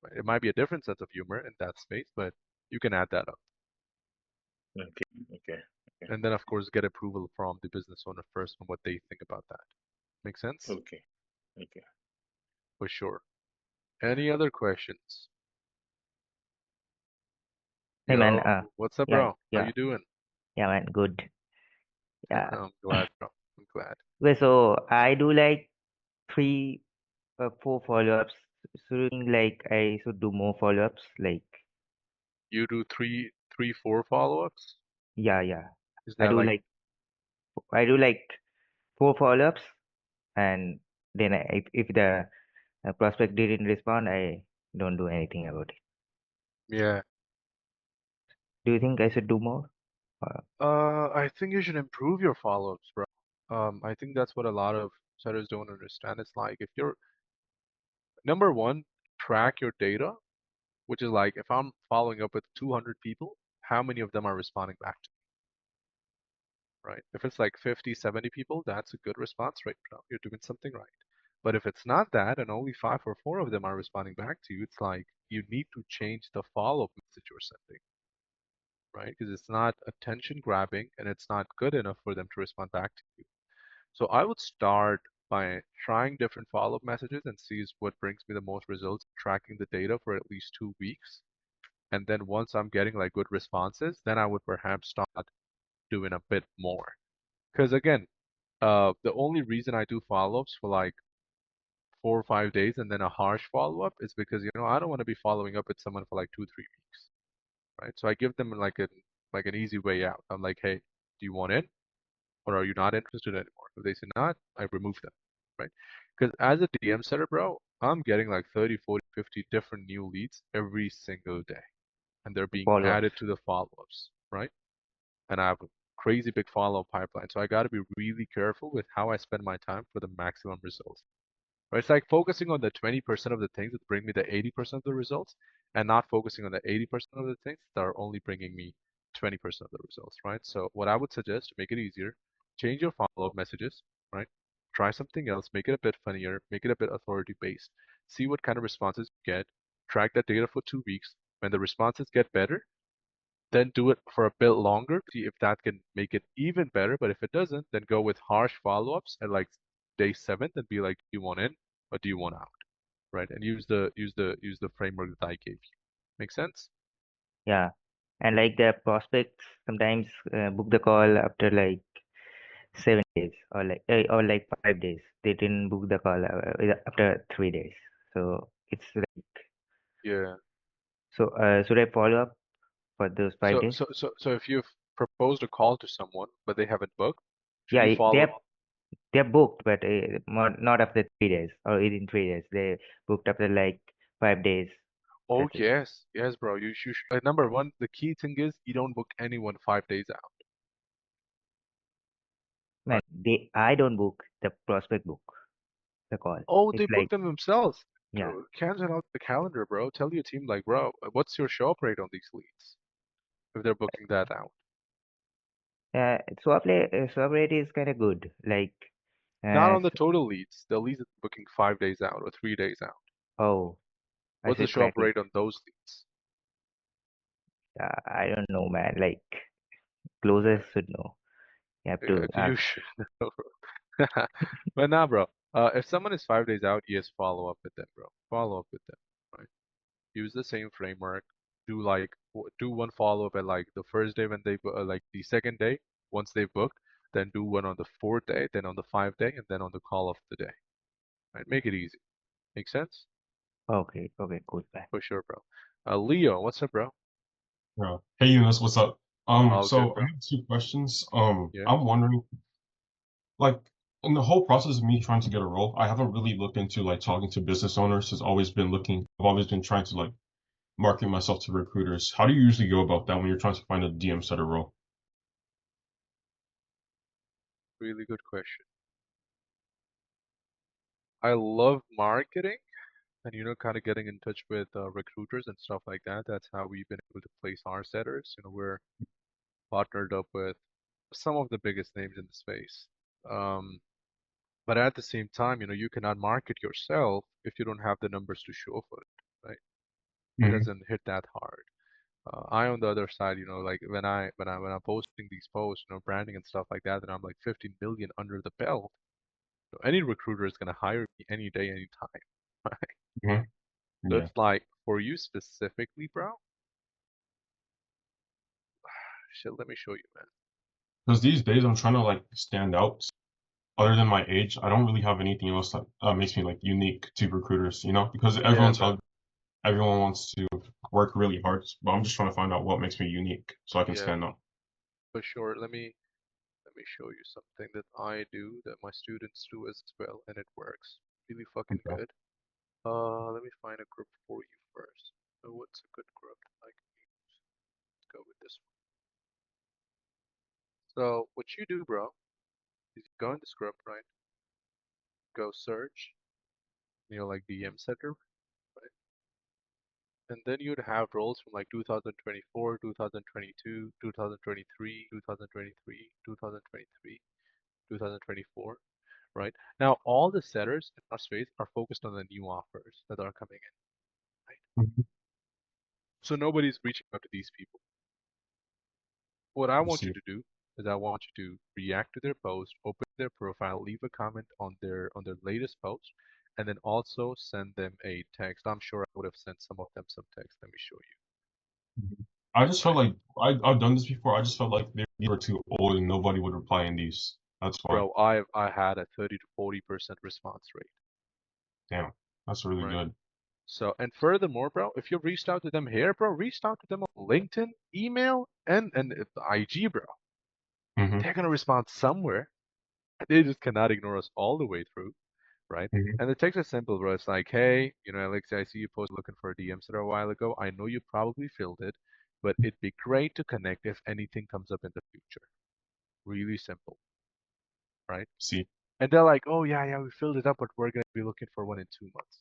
Right? It might be a different sense of humor in that space, but you can add that up. Okay, okay, okay, And then, of course, get approval from the business owner first on what they think about that. Make sense? okay, okay. For sure. Any other questions? Hey man, Yo, what's up, yeah, bro? How yeah, you doing? yeah, man, good. Yeah. I'm glad, bro. I'm glad. Okay, so I do like three, four follow-ups. So do you think like I should do more follow-ups? Like, You do three, four follow-ups? yeah, yeah. Is I that do like, like I do like four follow-ups, and then if the prospect didn't respond, I don't do anything about it. yeah. Do you think I should do more? I think you should improve your follow-ups, bro. I think that's what a lot of setters don't understand. It's like if you're number one, track your data, which is like if I'm following up with 200 people, how many of them are responding back to me, right? If it's like 50, 70 people, that's a good response rate, bro. You're doing something right. But if it's not that and only 5 or 4 of them are responding back to you, it's like you need to change the follow-up message you're sending, right? Because it's not attention grabbing and it's not good enough for them to respond back to you. So I would start by trying different follow-up messages and see what brings me the most results, tracking the data for at least 2 weeks. And then once I'm getting like good responses, then I would perhaps start doing a bit more. Because again, The only reason I do follow-ups for like 4 or 5 days and then a harsh follow-up is because I don't want to be following up with someone for like 2 or 3 weeks, right? So I give them like an easy way out. I'm like, hey, do you want in or are you not interested anymore? If they say not, I remove them, right? Because as a DM setter, bro, I'm getting like 30, 40, 50 different new leads every single day, and they're being Follow-ups. added to the follow-ups, right? And I have a crazy big follow-up pipeline. So I got to be really careful with how I spend my time for the maximum results. Right? It's like focusing on the 20% of the things that bring me the 80% of the results and not focusing on the 80% of the things that are only bringing me 20% of the results, right? So what I would suggest to make it easier, change your follow-up messages, right? Try something else, make it a bit funnier, make it a bit authority-based. See what kind of responses you get, track that data for 2 weeks. When the responses get better, then do it for a bit longer, see if that can make it even better. But if it doesn't, then go with harsh follow-ups at like day 7th and be like, do you want in or do you want out? Right? And use the framework that I gave you. Make sense? Yeah. And like the prospects sometimes book the call after like 7 days or like 5 days. They didn't book the call after 3 days. So it's like, Yeah. so should I follow up for those 5 days? So if you've proposed a call to someone but they haven't booked, should Yeah, you follow up? they're booked, but not after 3 days or within 3 days. They booked after like 5 days. Oh That's it. yes, bro. You should. Number one, the key thing is you don't book anyone 5 days out. Man, I don't book, the prospect book the call. Oh, they It's book like, them themselves. yeah. Cancel out the calendar, bro. Tell your team like, bro, what's your show up rate on these leads if they're booking that out? Swap rate is kind of good. Like, Not on the s total leads. The leads that are booking 5 days out or 3 days out. oh, I What's the said show up tracking. rate on those leads? I don't know, man. Like, closers should know. You have to You ask. should know, bro. But nah, bro. If someone is 5 days out, yes, follow up with them, bro. Follow up with them, right? Use the same framework. Do one follow up at like the first day when they like the second day once they book. Then do one on the 4th day, then on the 5th day, and then on the call of the day. Right? Make it easy. Make sense? Okay, cool, man. For sure, bro. Leo, what's up, bro? Yeah. Hey Eunice, what's up? All good, So I bro. have 2 questions. Yeah. I'm wondering, like, in the whole process of me trying to get a role, I haven't really looked into like talking to business owners. I've always been trying to like market myself to recruiters. How do you usually go about that when you're trying to find a DM setter role? Really good question. I love marketing and kind of getting in touch with recruiters and stuff like that. That's how we've been able to place our setters. We're partnered up with some of the biggest names in the space. Um, but at the same time, you cannot market yourself if you don't have the numbers to show for it, right? It Hmm. doesn't hit that hard. I on the other side, like when I'm posting these posts, branding and stuff like that, and I'm like 15 million under the belt. So any recruiter is gonna hire me any day, any time, right? Hmm. So Yeah. it's like for you specifically, bro. Shit, let me show you, man. Because these days I'm trying to like stand out. Other than my age, I don't really have anything else that makes me like unique to recruiters, because Yeah, bro. everyone wants to work really hard, but I'm just trying to find out what makes me unique so I can Yeah, stand out. for sure. Let me show you something that I do that my students do as well, and it works really fucking Okay. good. Let me find a group for you first. So what's a good group I can use? Let's go with this one. So what you do, bro, is you go in this group, right? Go search, like DM setter, right? And then you'd have roles from like 2024, 2022, 2023, 2023, 2023, 2024, right? Now all the setters in our space are focused on the new offers that are coming in, right? Mhm. So nobody's reaching out to these people. What I I want you see. to do is I want you to react to their post, open their profile, leave a comment on their latest post, and then also send them a text. I'm sure I would have sent some of them some text. Let me show Mhm. I just you. felt Right. like I've done this before. I just felt like they were too old and nobody would reply in these. That's fine. Bro, I had a 30 to 40% response rate, Damn, that's really right? good. So, and furthermore, bro, if you've reached out to them here, bro, reached out to them on LinkedIn, email, and IG, bro. Mm-hmm. They're gonna respond somewhere. They just cannot ignore us all the way through, right? Mm-hmm. And the text is simple, bro. It's like, hey, Alexia, I see you posted looking for a DM setter a while ago. I know you probably filled it, but it'd be great to connect if anything comes up in the future. Really simple, right? See. And they're like, oh yeah, we filled it up, but we're gonna be looking for one in 2 months,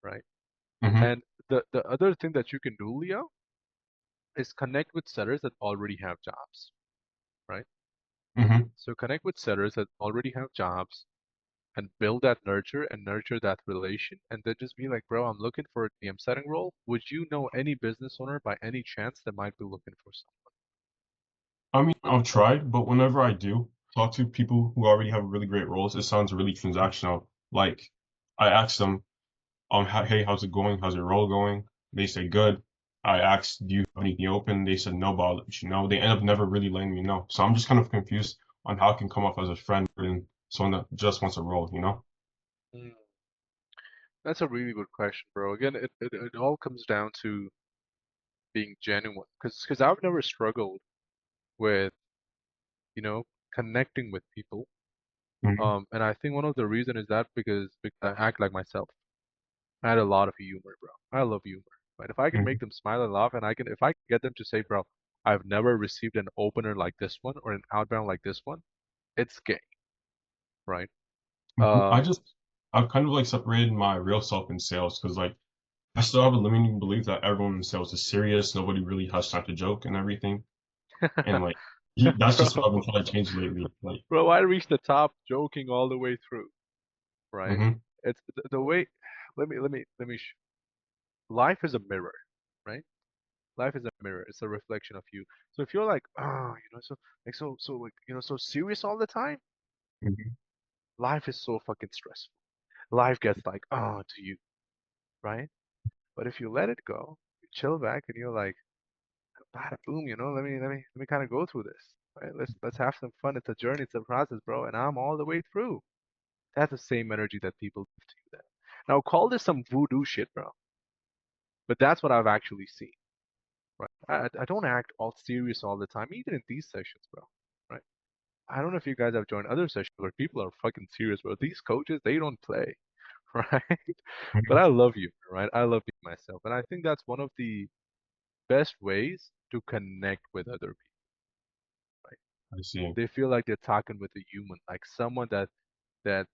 right? Mm-hmm. And the other thing that you can do, Leo, is connect with setters that already have jobs, right? Mm-hmm. So connect with setters that already have jobs and build that nurture that relation, and then just be like, bro, I'm looking for a DM setting role. Would you know any business owner by any chance that might be looking for I mean, I've tried, but whenever I do talk to people who already have really great roles, it sounds really transactional. Like, I ask them, hey, how's it going? How's your role going? They say good. I asked, do you have anything open? They said no, but I'll let you know. They end up never really letting me know. So I'm just kind of confused on how I can come off as a friend and someone that just wants a role, you know? someone? That's a really good question, bro. Again, it all comes down to being genuine, because I've never struggled with you know connecting with people. Mm-hmm. And I think one of the reason is that because I act like myself. I had a lot of humor, bro. I love humor. Right? If I can make them smile and laugh, and if I can get them to say, bro, I've never received an opener like this one or an outbound like this one, it's gay, right? Mm-hmm. Um, I've kind of like separated my real self in sales because like I still have a limiting belief that everyone in sales is serious. Nobody really has time to joke and everything. And like that's just what I've been bro, trying to change lately. Like, bro, I reached the top joking all the way through, right? mm-hmm. It's the way. Let me. Life is a mirror, right? Life is a mirror. It's a reflection of you. So if you're like, oh, so serious all the time, Mm-hmm. life is so fucking stressful. Life gets like, oh, to you, right? But if you let it go, you chill back and you're like, bada boom, let me kind of go through this, right? Let's have some fun. It's a journey, it's a process, bro, and I'm all the way through. That's the same energy that people give to you then. Now call this some voodoo shit, bro, but that's what I've actually seen, right? I don't act all serious all the time, even in these sessions, bro, right? I don't know if you guys have joined other sessions where people are fucking serious, bro. These coaches, they don't play, right? But I love you, right? I love being myself, and I think that's one of the best ways to connect with other people, right? I see. They feel like they're talking with a human, like someone that that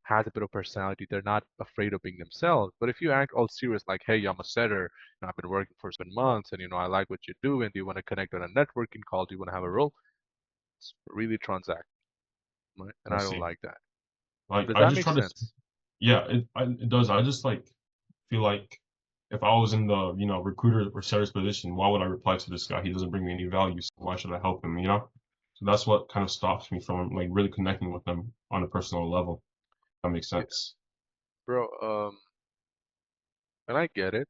has a bit of personality. They're not afraid of being themselves. But if you act all serious, like, hey, I'm a setter, and I've been working for 7 months, and I like what you do, and do you want to connect on a networking call? Do you want to have a role? It's really transact, right? And I I don't see. like that. Like Does I that just make try to, sense? yeah, it does. I just like feel like if I was in the recruiter or seller's position, why would I reply to this guy? He doesn't bring me any value, so why should I help him? You know. So that's what kind of stops me from like really connecting with them on a personal level. That makes Yeah, sense. bro. And I get it.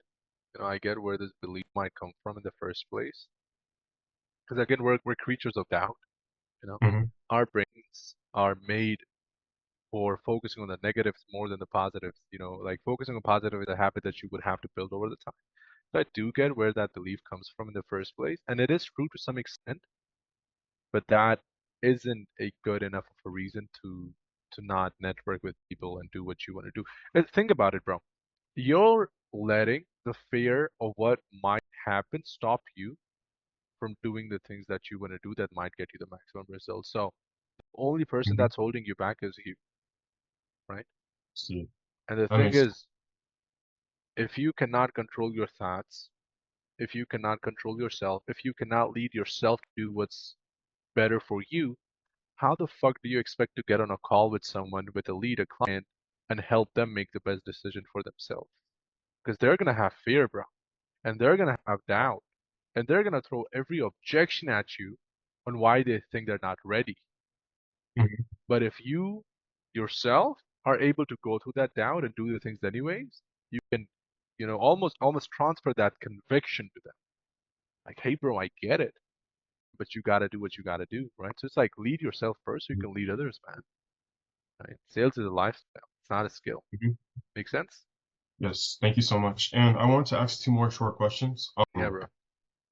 I get where this belief might come from in the first place. Because again, we're creatures of doubt. You know, Hmm. our brains are made for focusing on the negatives more than the positives. Like focusing on positive is a habit that you would have to build over the time. So I do get where that belief comes from in the first place, and it is true to some extent, but that isn't a good enough of a reason to not network with people and do what you want to do. Think about it, bro. You're letting the fear of what might happen stop you from doing the things that you want to do that might get you the maximum results. So the only person Hmm. that's holding you back is you, right? See, And the that thing makes sense. is, if you cannot control your thoughts, if you cannot control yourself, if you cannot lead yourself to do what's better for you, how the fuck do you expect to get on a call with someone, with a lead, a client, and help them make the best decision for themselves? Because they're gonna have fear, bro, and they're gonna have doubt, and they're gonna throw every objection at you on why they think they're not ready. Hmm. But if you yourself are able to go through that doubt and do the things anyways, you can, almost transfer that conviction to them. Like, hey, bro, I get it. but you gotta do what you gotta do, right? So it's like lead yourself first so you Mhm. can lead others, man. Right? Sales is a lifestyle. It's not a skill. Mhm. Make sense? Yes, thank you so much. And I wanted to ask two more short questions. Yeah, bro.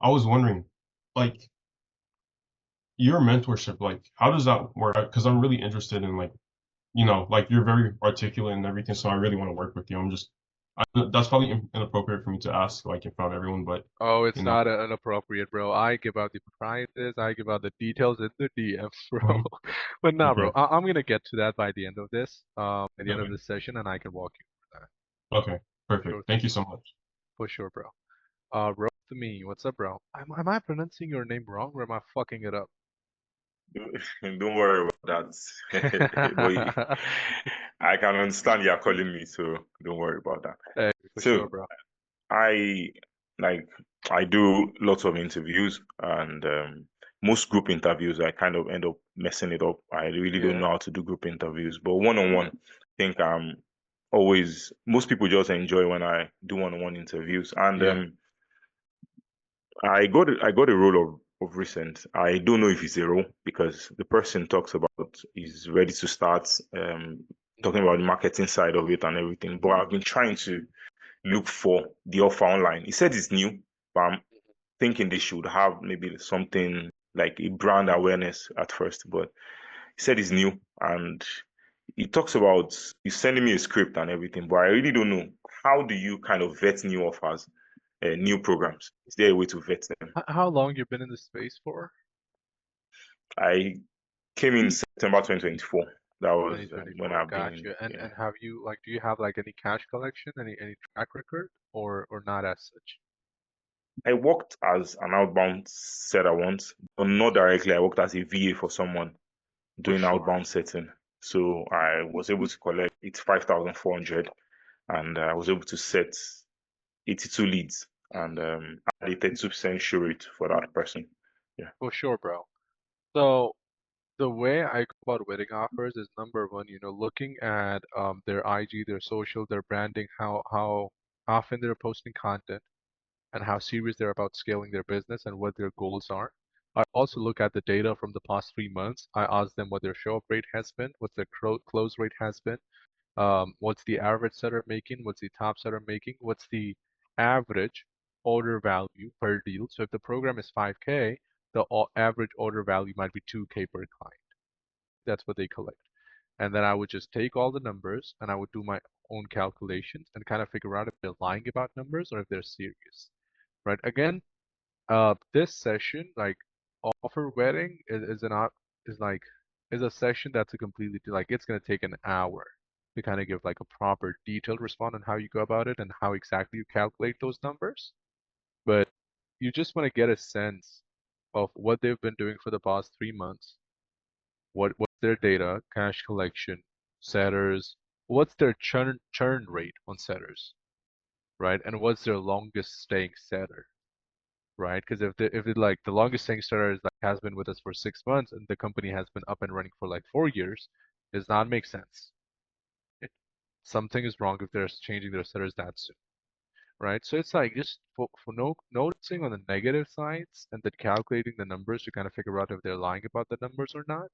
I was wondering, like, your mentorship, like, how does that work? Because I'm really interested in, like, like you're very articulate and everything, so I really want to work with you. That's probably inappropriate for me to ask, like, in front of everyone, but, Oh, you it's know. not inappropriate, bro. I give out the prices, I give out the details in the DM, bro. Mhm. But nah, bro, Okay, I'm gonna get to that by the end of this, at the end of okay, this session, and I can walk you through that. okay, Sure perfect. thing, Thank you so much. for sure, bro. Rose to me, what's up, bro? Am I pronouncing your name wrong, or am I fucking it up? Don't worry about that. But I can understand you're calling me, so don't worry about that. Hey, for sure, So bro. I like I do lots of interviews, and most group interviews I kind of end up messing it up. I really don't Yeah, know how to do group interviews, but one-on-one, I think always most people just enjoy when I do one-on-one interviews, and yeah. I got a role of recent. I don't know if it's a role because the person talks about is ready to start talking about the marketing side of it and everything. But I've been trying to look for the offer online. He said it's new, but I'm thinking they should have maybe something like a brand awareness at first. But he said it's new, and he talks about he's sending me a script and everything. But I really don't know, how do you kind of vet new offers, new programs? Is there a way to vet them? How long you been in this space for? I came in September 2024. That was when 2024. I've been, Gotcha. And yeah. and have you like do you have like any cash collection, any track record or not as such? I worked as an outbound setter once, but not directly. I worked as a VA for someone For doing sure. outbound setting. So I was able to collect 85,400, and I was able to set 82 leads, and I had a 32% show rate for that person. Yeah. For sure, bro. So the way I go about wedding offers is number one, looking at their IG, their social, their branding, how often they're posting content, and how serious they're about scaling their business and what their goals are. I also look at the data from the past 3 months. I ask them what their show up rate has been, what their close rate has been, what's the average seller making, what's the top seller making, what's the average order value per deal. So if the program is 5K, the average order value might be 2K per client. That's what they collect. And then I would just take all the numbers and I would do my own calculations and kind of figure out if they're lying about numbers or if they're serious. Right? Again, this session, like offer wedding is a session that's a completely like it's gonna take an hour to kind of give like a proper detailed response on how you go about it and how exactly you calculate those numbers. But you just want to get a sense of what they've been doing for the past 3 months, what's their data, cash collection, setters, what's their churn rate on setters, right? And what's their longest staying setter, right? Because if it like the longest staying setter is like has been with us for 6 months and the company has been up and running for like 4 years, does not make sense. Something is wrong if they're changing their setters that soon, right? So it's like just for no noticing on the negative sides and then calculating the numbers to kind of figure out if they're lying about the numbers or not.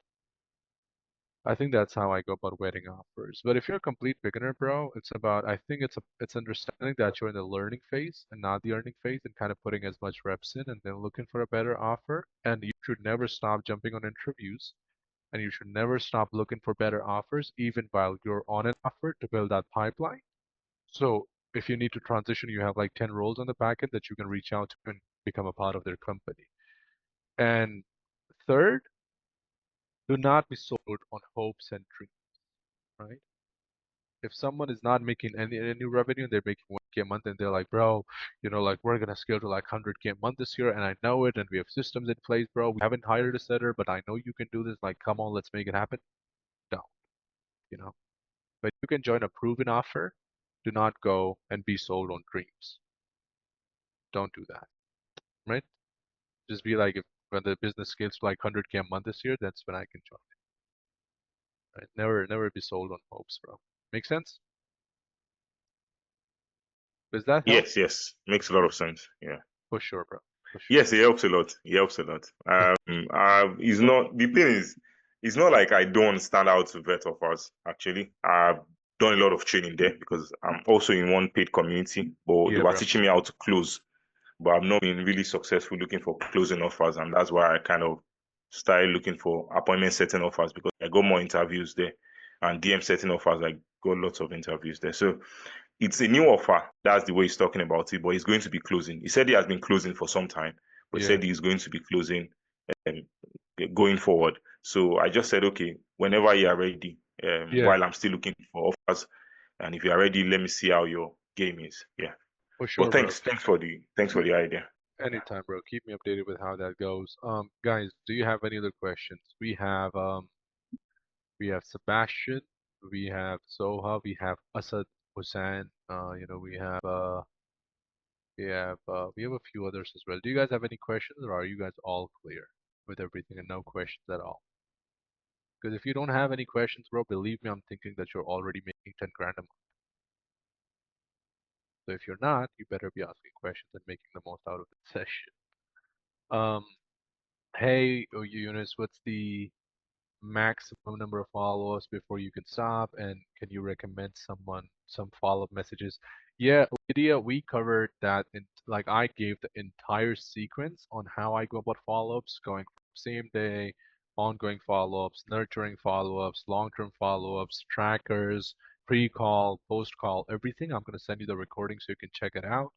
I think that's how I go about wedding offers. But if you're a complete beginner, bro, I think it's understanding that you're in the learning phase and not the earning phase and kind of putting as much reps in and then looking for a better offer. And you should never stop jumping on interviews and you should never stop looking for better offers even while you're on an offer to build that pipeline. So if you need to transition, you have like 10 roles on the back end that you can reach out to and become a part of their company. And third, do not be sold on hopes and dreams, right? If someone is not making any revenue, they're making 1K a month, and they're like, bro, like we're gonna scale to like 100K a month this year, and I know it, and we have systems in place, bro. We haven't hired a setter, but I know you can do this. Like, come on, let's make it happen. No, you know. But you can join a proven offer. Do not go and be sold on dreams. Don't do that, right? Just be like, if when the business scales to like 100K a month this year, that's when I can join it. Right? Never be sold on hopes, bro. Make sense? Does that help? Yes, yes. Makes a lot of sense. Yeah. For sure, bro. for sure. Yes, it helps a lot. It helps a lot. It's not the thing is, it's not like I don't understand how to vet offers. Actually, I've done a lot of training there because I'm also in one paid community, but they Yeah, were bro. teaching me how to close. But I've not been really successful looking for closing offers, and that's why I kind of started looking for appointment setting offers because I got more interviews there, and DM setting offers, I got lots of interviews there. So it's a new offer. That's the way he's talking about it, but he's going to be closing. He said he has been closing for some time, but he Yeah. said he's going to be closing um, going forward. So I just said, okay, whenever you are ready, Yeah, while I'm still looking for offers, and if you are ready, let me see how your game is. Yeah. for But sure, bro. thanks for the idea. Anytime, bro. Keep me updated with how that goes. Guys, do you have any other questions? We have Sebastian, we have Soha, we have Asad Hussain, we have a few others as well. Do you guys have any questions or are you guys all clear with everything and no questions at all? Because if you don't have any questions, bro, believe me, I'm thinking that you're already making 10 grand a month. So if you're not, you better be asking questions and making the most out of the session. Hey, Eunice, what's the maximum number of follow-ups before you can stop? And can you recommend someone some follow-up messages? Yeah, Lydia, we covered that in like I gave the entire sequence on how I go about follow-ups, going from same day, ongoing follow-ups, nurturing follow-ups, long-term follow-ups, trackers, pre-call, post-call, everything. I'm going to send you the recording so you can check it out.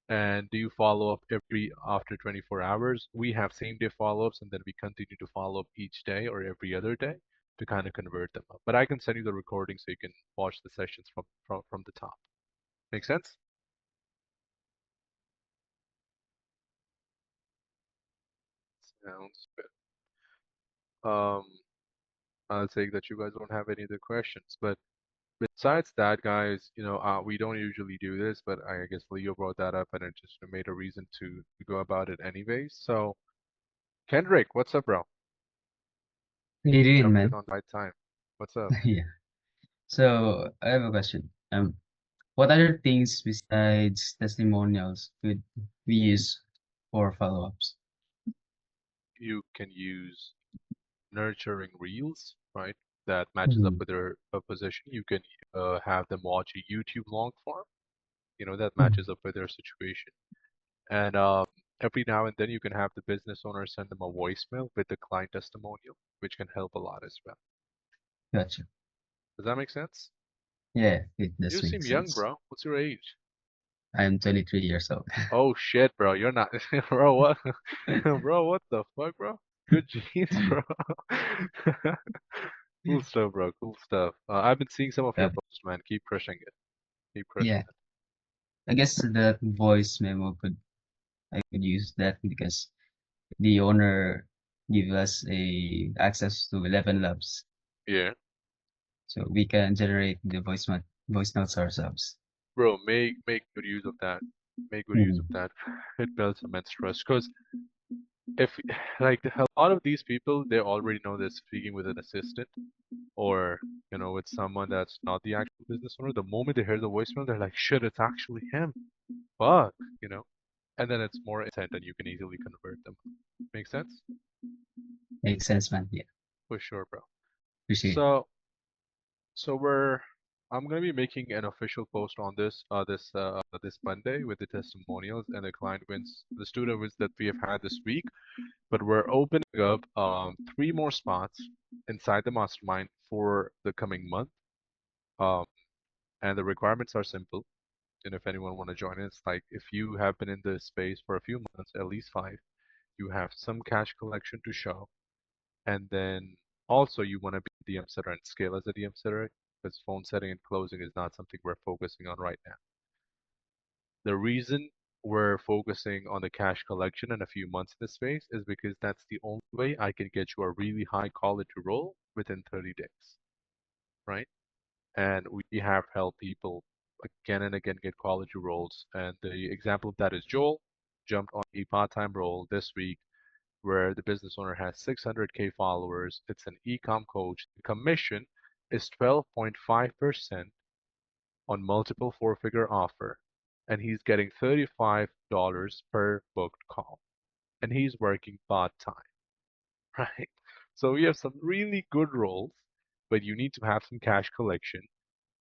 And do you follow up every after 24 hours? We have same day follow-ups and then we continue to follow up each day or every other day to kind of convert them up. But I can send you the recording so you can watch the sessions from the top. Make sense? Sounds good. I'll take that you guys don't have any other questions. But besides that, guys, we don't usually do this, but I guess Leo brought that up and it just made a reason to go about it anyways. So, Kendrick, what's up, bro? How you doing, Jumped in man? on the right time. What's up? Yeah. So I have a question. What other things besides testimonials could we use for follow-ups? You can use nurturing reels, right? That matches up Mm-hmm. with their position. You can have them watch a YouTube long form, that Mm-hmm. matches up with their situation. And every now and then you can have the business owner send them a voicemail with the client testimonial, which can help a lot as well. Gotcha. Does that make sense? Yeah, it You does seem make young, sense. bro. What's your age? I'm 23 years old. Oh shit, bro. You're not, bro. What, bro? What the fuck, bro? Good genes, bro. Cool stuff, bro. Cool stuff. I've been seeing some of your Yep. posts, man. Keep crushing it. Keep crushing Yeah, I guess that voice memo I could use that because the owner give us a access to 11 labs, it. Yeah, so we can generate the voice notes ourselves. bro. Make good use of that. Make good use of Mm-hmm. that. It builds immense trust. Because if like a lot of these people, they already know they're speaking with an assistant or with someone that's not the actual business owner. The moment they hear the voicemail, they're like, shit, it's actually him. Fuck, and then it's more intent and you can easily convert them. Make sense? Makes sense, man. Yeah, For sure, bro. appreciate it. So I'm gonna be making an official post on this Monday with the testimonials and the client wins, the student wins that we have had this week. But we're opening up 3 more spots inside the mastermind for the coming month. Um, and the requirements are simple. And if anyone want to join us, like if you have been in this space for a few months, at least 5, you have some cash collection to show, and then also you want to be a DM setter and scale as a DM setter because phone setting and closing is not something we're focusing on right now. The reason we're focusing on the cash collection in a few months in this space is because that's the only way I can get you a really high quality role within 30 days, right? And we have helped people again and again get quality roles. And the example of that is Joel jumped on a part-time role this week where the business owner has 600K followers. It's an e-com coach. The commission is 12.5% on multiple 4-figure offer, and he's getting $35 per booked call. and he's working part-time, right? So we have some really good roles, but you need to have some cash collection,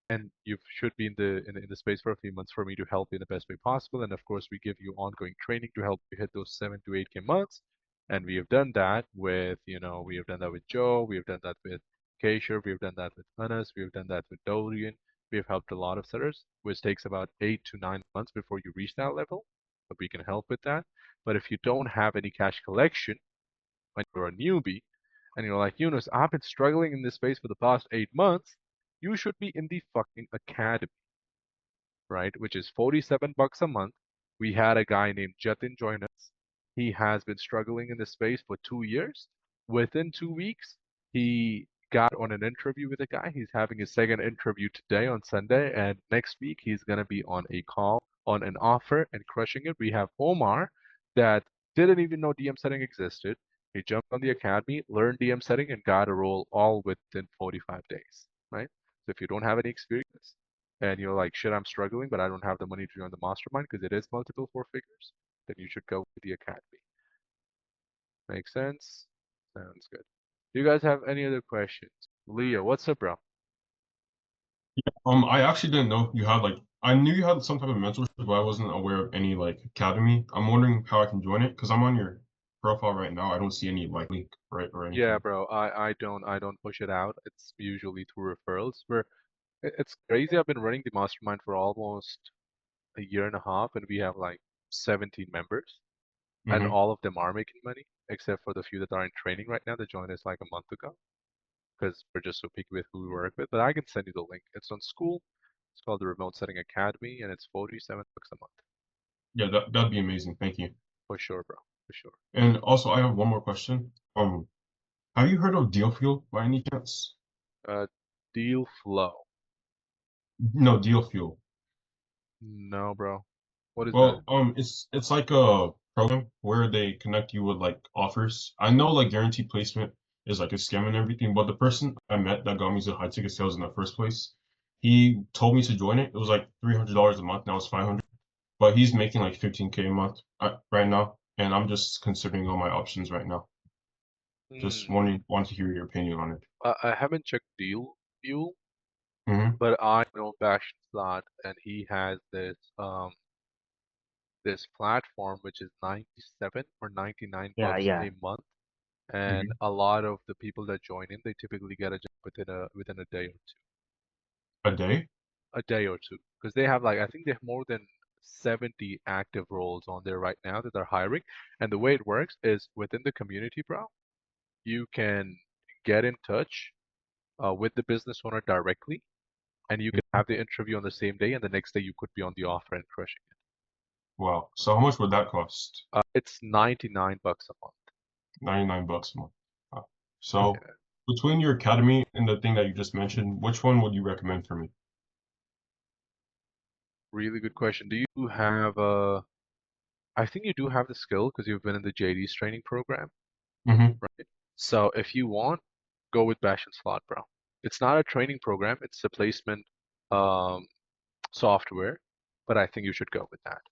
and you should be in the space for a few months for me to help you in the best way possible. And of course, we give you ongoing training to help you hit those 7 to 8K months. And we have done that with, we have done that with Joe, we have done that with Keisha, we have done that with Anas, we have done that with Dorian. We have helped a lot of setters, which takes about 8 to 9 months before you reach that level, but we can help with that. But if you don't have any cash collection when you're a newbie, and you're like, Yunus, I've been struggling in this space for the past 8 months, you should be in the fucking academy, right? Which is $47 a month. We had a guy named Jatin join us. He has been struggling in this space for 2 years. Within 2 weeks, he got on an interview with a guy. He's having his second interview today on Sunday, and next week he's gonna be on a call on an offer and crushing it. We have Omar that didn't even know DM setting existed. He jumped on the academy, learned DM setting, and got a role all within 45 days, right? So if you don't have any experience and you're like, shit, I'm struggling, but I don't have the money to join the mastermind because it is multiple four figures, then you should go to the academy. Make sense? Sounds good. Do you guys have any other questions? Leo, what's up, bro? I actually didn't know you had I knew you had some type of mentorship, but I wasn't aware of any academy. I'm wondering how I can join it because I'm on your profile right now. I don't see any link or anything. Yeah, bro. I don't push it out. It's usually through referrals. It's crazy. I've been running the mastermind for almost a year and a half, and we have like 17 members, and Mm-hmm. all of them are making money, except for the few that are in training right now that joined us like a month ago, because we're just so picky with who we work with. But I can send you the link. It's on School. It's called the Remote Setting Academy, and it's $47 a month. Yeah, that'd be amazing. Thank you. For sure, bro. For sure. And also, I have one more question. Have you heard of Deal Fuel by any chance? Deal Flow. No, Deal Fuel. No, bro. What is that? Well, it's like a program where they connect you with offers. I know guaranteed placement is a scam and everything, but the person I met that got me to high ticket sales in the first place, he told me to join it. It was like $300 a month. Now it's 500, but he's making like 15K a month right now, and I'm just considering all my options right now. Just want to hear your opinion on it. I haven't checked Deal Fuel, Mm-hmm. but I know Bastion Slot, and he has this platform which is 97 or 99 Yeah, bucks yeah. a month, and Mm-hmm. a lot of the people that join in, they typically get a job within a day or two. A day? A day or two, because they have I think they have more than 70 active roles on there right now that they're hiring. And the way it works is within the community, bro, you can get in touch with the business owner directly, and you can have the interview on the same day, and the next day you could be on the offer and crushing it. Wow. So how much would that cost? It's $99 a month. 99 bucks a month. So Yeah. between your academy and the thing that you just mentioned, which one would you recommend for me? Really good question. Do you have I think you do have the skill because you've been in the JD's training program, Mm-hmm. right? So if you want, go with Bash and Slot, bro. It's not a training program, it's a placement software, but I think you should go with that.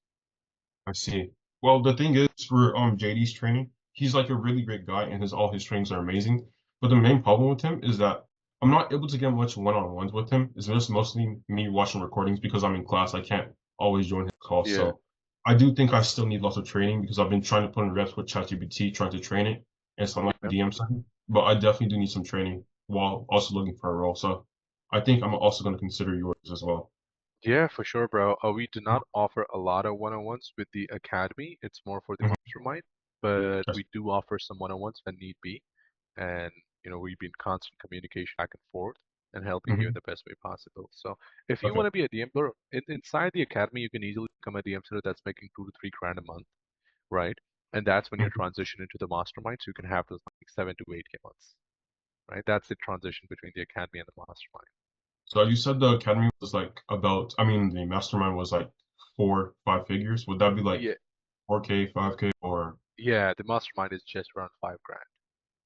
I see. Well, the thing is for JD's training, he's a really great guy and all his trainings are amazing. But the main problem with him is that I'm not able to get much one-on-ones with him. It's just mostly me watching recordings because I'm in class. I can't always join his calls. Yeah. So I do think I still need lots of training because I've been trying to put in reps with ChatGPT, trying to train it and some Yeah. DM stuff. But I definitely do need some training while also looking for a role. So I think I'm also going to consider yours as well. Yeah, for sure, bro. We do not offer a lot of one-on-ones with the academy. It's more for the Mhm. mastermind, but Yes. we do offer some one-on-ones when need be. And we've been constant communication back and forth and helping you in Mhm. the best way possible. So if you Okay. want to be a DM, bro, inside the academy, you can easily become a DM setter that's making 2 to 3 grand a month, right? And that's when you Mhm. transition into the mastermind, so you can have those 7 to 8K months, right? That's the transition between the academy and the mastermind. So you said the academy was the mastermind was 4, 5 figures. Would that be Yeah, 4K, 5K, or yeah, the mastermind is just around 5 grand,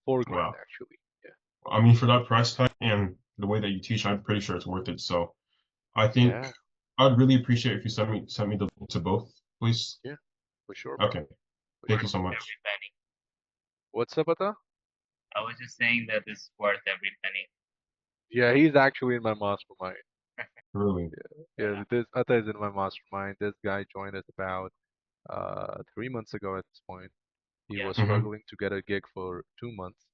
4 grand wow? actually. Yeah. I mean, for that price tag and the way that you teach, I'm pretty sure it's worth it. So I think Yeah, I'd really appreciate if you sent me the link to both, please. yeah, for sure, bro. Okay. For Thank you sure. so much. Every penny. What's up, Ata? I was just saying that it's worth every penny. Yeah, he's actually in my mastermind. Really. Yeah, this Ata is in my mastermind. This guy joined us about 3 months ago at this point. He Yeah. was Mm-hmm. struggling to get a gig for 2 months.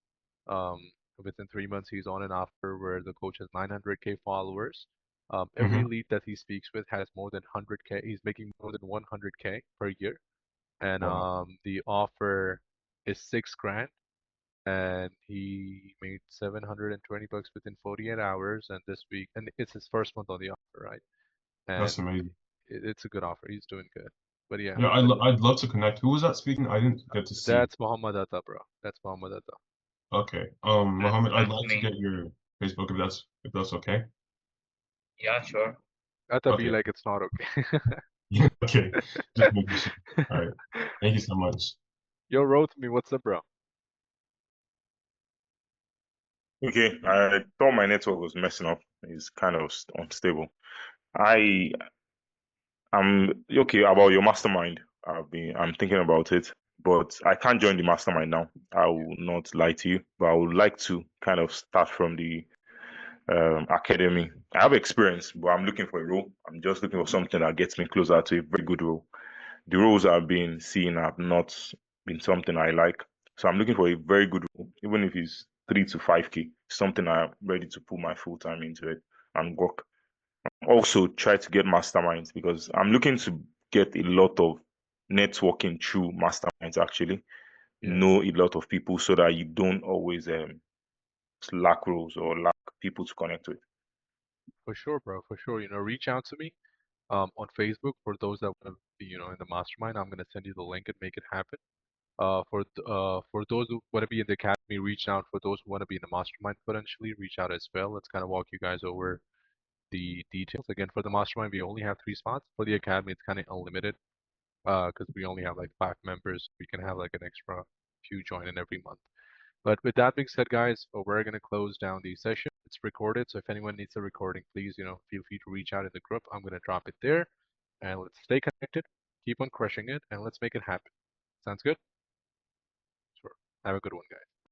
Um, within 3 months, he's on an offer where the coach has 900K followers. Every Mm-hmm. lead that he speaks with has more than 100K. He's making more than 100K per year, and Wow. the offer is 6 grand, and he made 720 bucks within 48 hours. And this week, and it's his first month on the offer, right? And That's amazing. it's a good offer. He's doing good. But yeah, Yeah, I'd love to connect. Who was that speaking? I didn't get to see. that's Muhammad Atta, bro. That's Muhammad Atta. Okay. Mohammed, I'd That's like to me. get your Facebook if that's okay. Yeah, sure. Atta, be Okay. like it's not okay. Okay. Just making sure. All right. Thank you so much. Yo, wrote me. What's up, bro? Okay, I thought my network was messing up. It's kind of unstable. I am okay about your mastermind. I'm thinking about it, but I can't join the mastermind now. I will not lie to you, but I would like to kind of start from the academy. I have experience, but I'm looking for a role. I'm just looking for something that gets me closer to a very good role. The roles I've been seeing have not been something I like. So I'm looking for a very good role, even if it's 3 to 5K, something I'm ready to put my full time into it and work. Also try to get masterminds because I'm looking to get a lot of networking through masterminds actually. Yeah, Know a lot of people so that you don't always lack roles or lack people to connect with. for sure, bro. For sure. Reach out to me on Facebook for those that want to be, in the mastermind. I'm gonna send you the link and make it happen. For those who want to be in the academy, reach out. For those who want to be in the mastermind potentially, reach out as well. Let's kind of walk you guys over the details. Again, for the mastermind, we only have 3 spots. For the academy, it's kind of unlimited because we only have like 5 members. We can have like an extra few join in every month. But with that being said, guys, we're going to close down the session. It's recorded, so if anyone needs a recording, please, feel free to reach out in the group. I'm going to drop it there, and let's stay connected, keep on crushing it, and let's make it happen. Sounds good? Sure. Have a good one, guys.